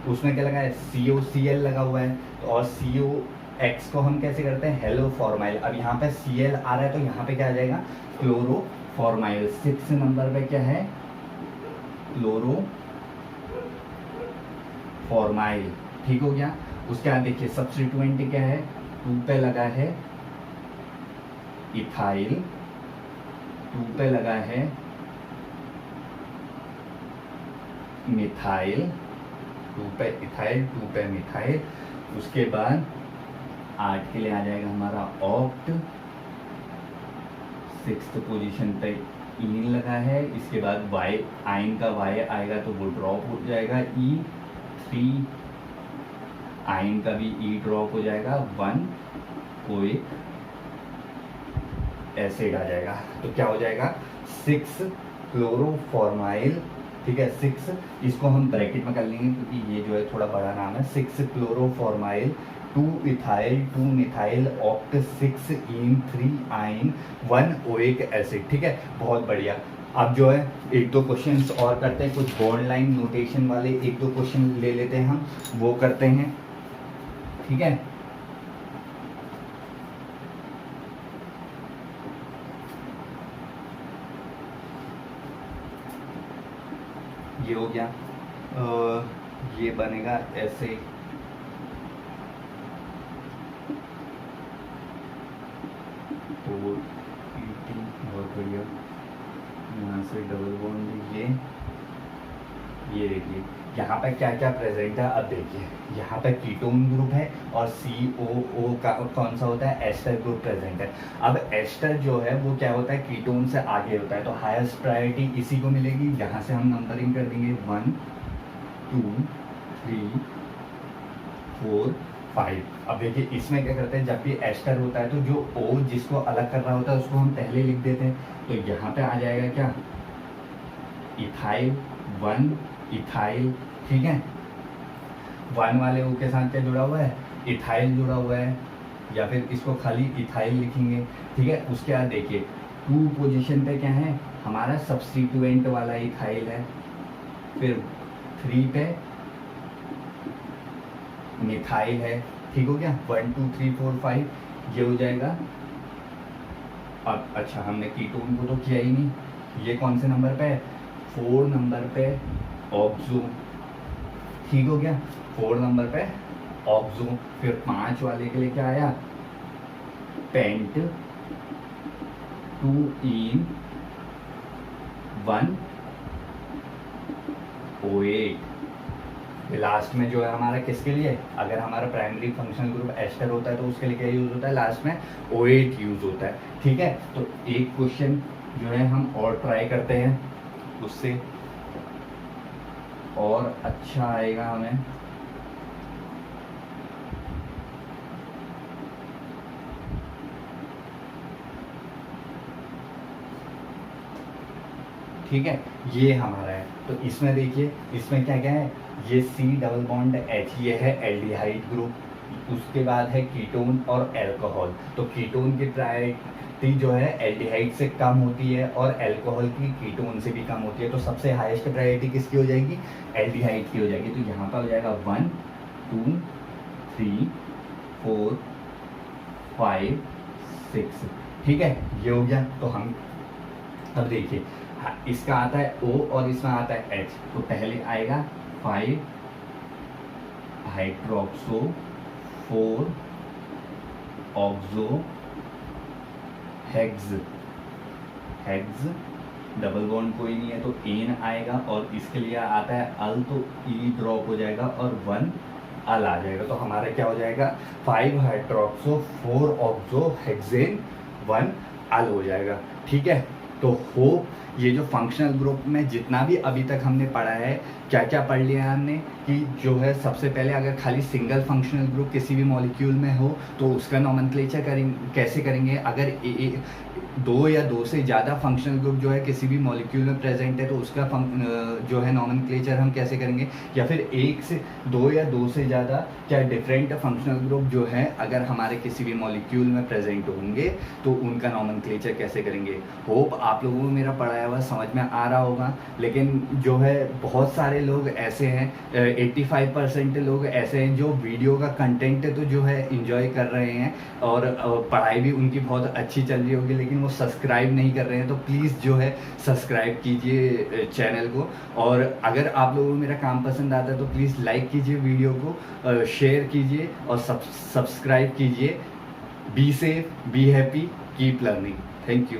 [SPEAKER 1] उसमें क्या लगा है, COCl लगा हुआ है, और COX को हम कैसे करते हैं, हेलो फॉर्माइल। अब यहाँ पे Cl आ रहा है, तो यहाँ पे क्या आ जाएगा, क्लोरोफॉर्माइल। 6 नंबर पे क्या है, क्लोरोफॉर्माइल। ठीक हो गया। उसके बाद देखिए सब्स्टिट्यूएंट क्या है, 2 पे लगा है इथाइल, 2 पे लगा है मिथाइल, 2 पे इथाइल 2 पे मिथाइल। उसके बाद 8 के लिए आ जाएगा हमारा ऑक्ट, 6th पोजीशन पे इन लगा है। इसके बाद वाई, आइन का वाई आएगा तो वो ड्रॉप हो जाएगा, E3 आइन का भी E ड्रॉप हो जाएगा, 1 कोई एसिड आ जाएगा। तो क्या हो जाएगा, 6 क्लोरोफॉर्माइल। ठीक है, 6 इसको हम ब्रैकेट में कर लेंगे क्योंकि ये जो है थोड़ा बड़ा नाम है। 6 क्लोरोफॉर्माइल, 2 इथाइल 2 मिथाइल ऑक्ट, 6 इन 3 आइन, 1 ओइक एसिड। ठीक है, बहुत बढ़िया। अब जो है 1-2 क्वेश्चंस और करते हैं, कुछ बॉन्ड लाइन नोटेशन वाले 1-2 क्वेश्चन ले लेते हैं हम, वो करते हैं। ठीक है, ये हो गया। ये बनेगा ऐसे, बहुत बढ़िया। यहाँ से डबल बॉन्ड, ये देखिए यहाँ पे क्या क्या प्रेजेंट है। अब देखिए यहाँ पे कीटोन ग्रुप है और COO का कौन सा होता है, एस्टर ग्रुप प्रेजेंट है। अब एस्टर जो है वो क्या होता है, कीटोन से आगे होता है, तो हाईएस्ट प्रायोरिटी इसी को मिलेगी। यहाँ से हम नंबरिंग कर देंगे 1 2 3 4 5। अब देखिए इसमें क्या करते हैं, जब भी एस्टर होता है तो जो O जिसको अलग कर रहा होता है उसको हम पहले लिख देते हैं। तो यहाँ पे आ जाएगा क्या, इथाइल 1 इथाइल। ठीक है, 1 वाले O के साथ क्या जुड़ा हुआ है, इथाइल जुड़ा हुआ है, या फिर इसको खाली इथाइल लिखेंगे। ठीक है, उसके बाद देखिए 2 पोजीशन पे क्या है, हमारा सब्स्टिट्यूएंट वाला इथाइल है, फिर 3 पे मिथाइल है। ठीक हो गया, 1 2 3 4 5 ये हो जाएगा अब अच्छा हमने कीटोन को तो किया ही नहीं, ये कौन से नंबर पे है, 4 नंबर पे ऑक्सो, ठीक हो गया, 4 नंबर पे ऑक्सो। फिर 5 वाले के लिए क्या आया, पेंट 2 इन 1 OH। लास्ट में जो है हमारा किसके लिए, अगर हमारा प्राइमरी फंक्शनल ग्रुप एस्टर होता है तो उसके लिए क्या यूज होता है, लास्ट में OH यूज होता है, ठीक है। तो एक क्वेश्चन जो है हम और ट्राई करते हैं, उससे और अच्छा आएगा हमें। ठीक है, ये हमारा है। तो इसमें देखिए, इसमें क्या क्या है, ये C डबल बॉन्ड H, ये है एल्डिहाइड ग्रुप। उसके बाद है कीटोन और अल्कोहल। तो कीटोन की प्रायोरिटी जो है एल्डिहाइड से कम होती है और अल्कोहल की कीटोन से भी कम होती है। तो सबसे हाईएस्ट प्रायोरिटी किसकी हो जाएगी, एल्डिहाइड की हो जाएगी। तो यहाँ पर हो जाएगा 1 2 3 4 5 6, ठीक है, ये हो गया। तो हम अब देखिए, इसका आता है O और इसमें आता है H। तो पहले आएगा 5 hydroxo 4 oxo hex, hex double bond कोई नहीं है तो एन आएगा, और इसके लिए आता है अल, तो ई ड्रॉप हो जाएगा और 1 अल आ जाएगा। तो हमारा क्या हो जाएगा, 5 हाइड्रोक्सो 4 ऑक्सो हेक्सेन 1 अल हो जाएगा, ठीक है। तो होप ये जो फंक्शनल ग्रुप में जितना भी अभी तक हमने पढ़ा है, क्या क्या पढ़ लिया हमने, कि जो है सबसे पहले अगर खाली सिंगल फंक्शनल ग्रुप किसी भी मॉलिक्यूल में हो तो उसका नॉमेनक्लेचर कैसे करेंगे। अगर 2 या 2 से ज़्यादा फंक्शनल ग्रुप जो है किसी भी मॉलिक्यूल में प्रेजेंट है तो उसका जो है नॉमेनक्लेचर हम कैसे करेंगे, या फिर 1 से 2 या 2 से ज़्यादा क्या डिफरेंट फंक्शनल ग्रुप जो है अगर हमारे किसी भी मॉलिक्यूल में प्रेजेंट होंगे तो उनका नॉमेनक्लेचर कैसे करेंगे। होप आप लोगों को मेरा पढ़ाया हुआ समझ में आ रहा होगा। लेकिन जो है बहुत सारे लोग ऐसे हैं, 85% लोग ऐसे हैं जो वीडियो का कंटेंट तो जो है इंजॉय कर रहे हैं और पढ़ाई भी उनकी बहुत अच्छी चल रही होगी, लेकिन वो सब्सक्राइब नहीं कर रहे हैं। तो प्लीज़ जो है सब्सक्राइब कीजिए चैनल को, और अगर आप लोगों को मेरा काम पसंद आता है तो प्लीज़ लाइक कीजिए वीडियो को, शेयर कीजिए और सब्सक्राइब कीजिए। Be safe, be happy, keep learning. Thank you.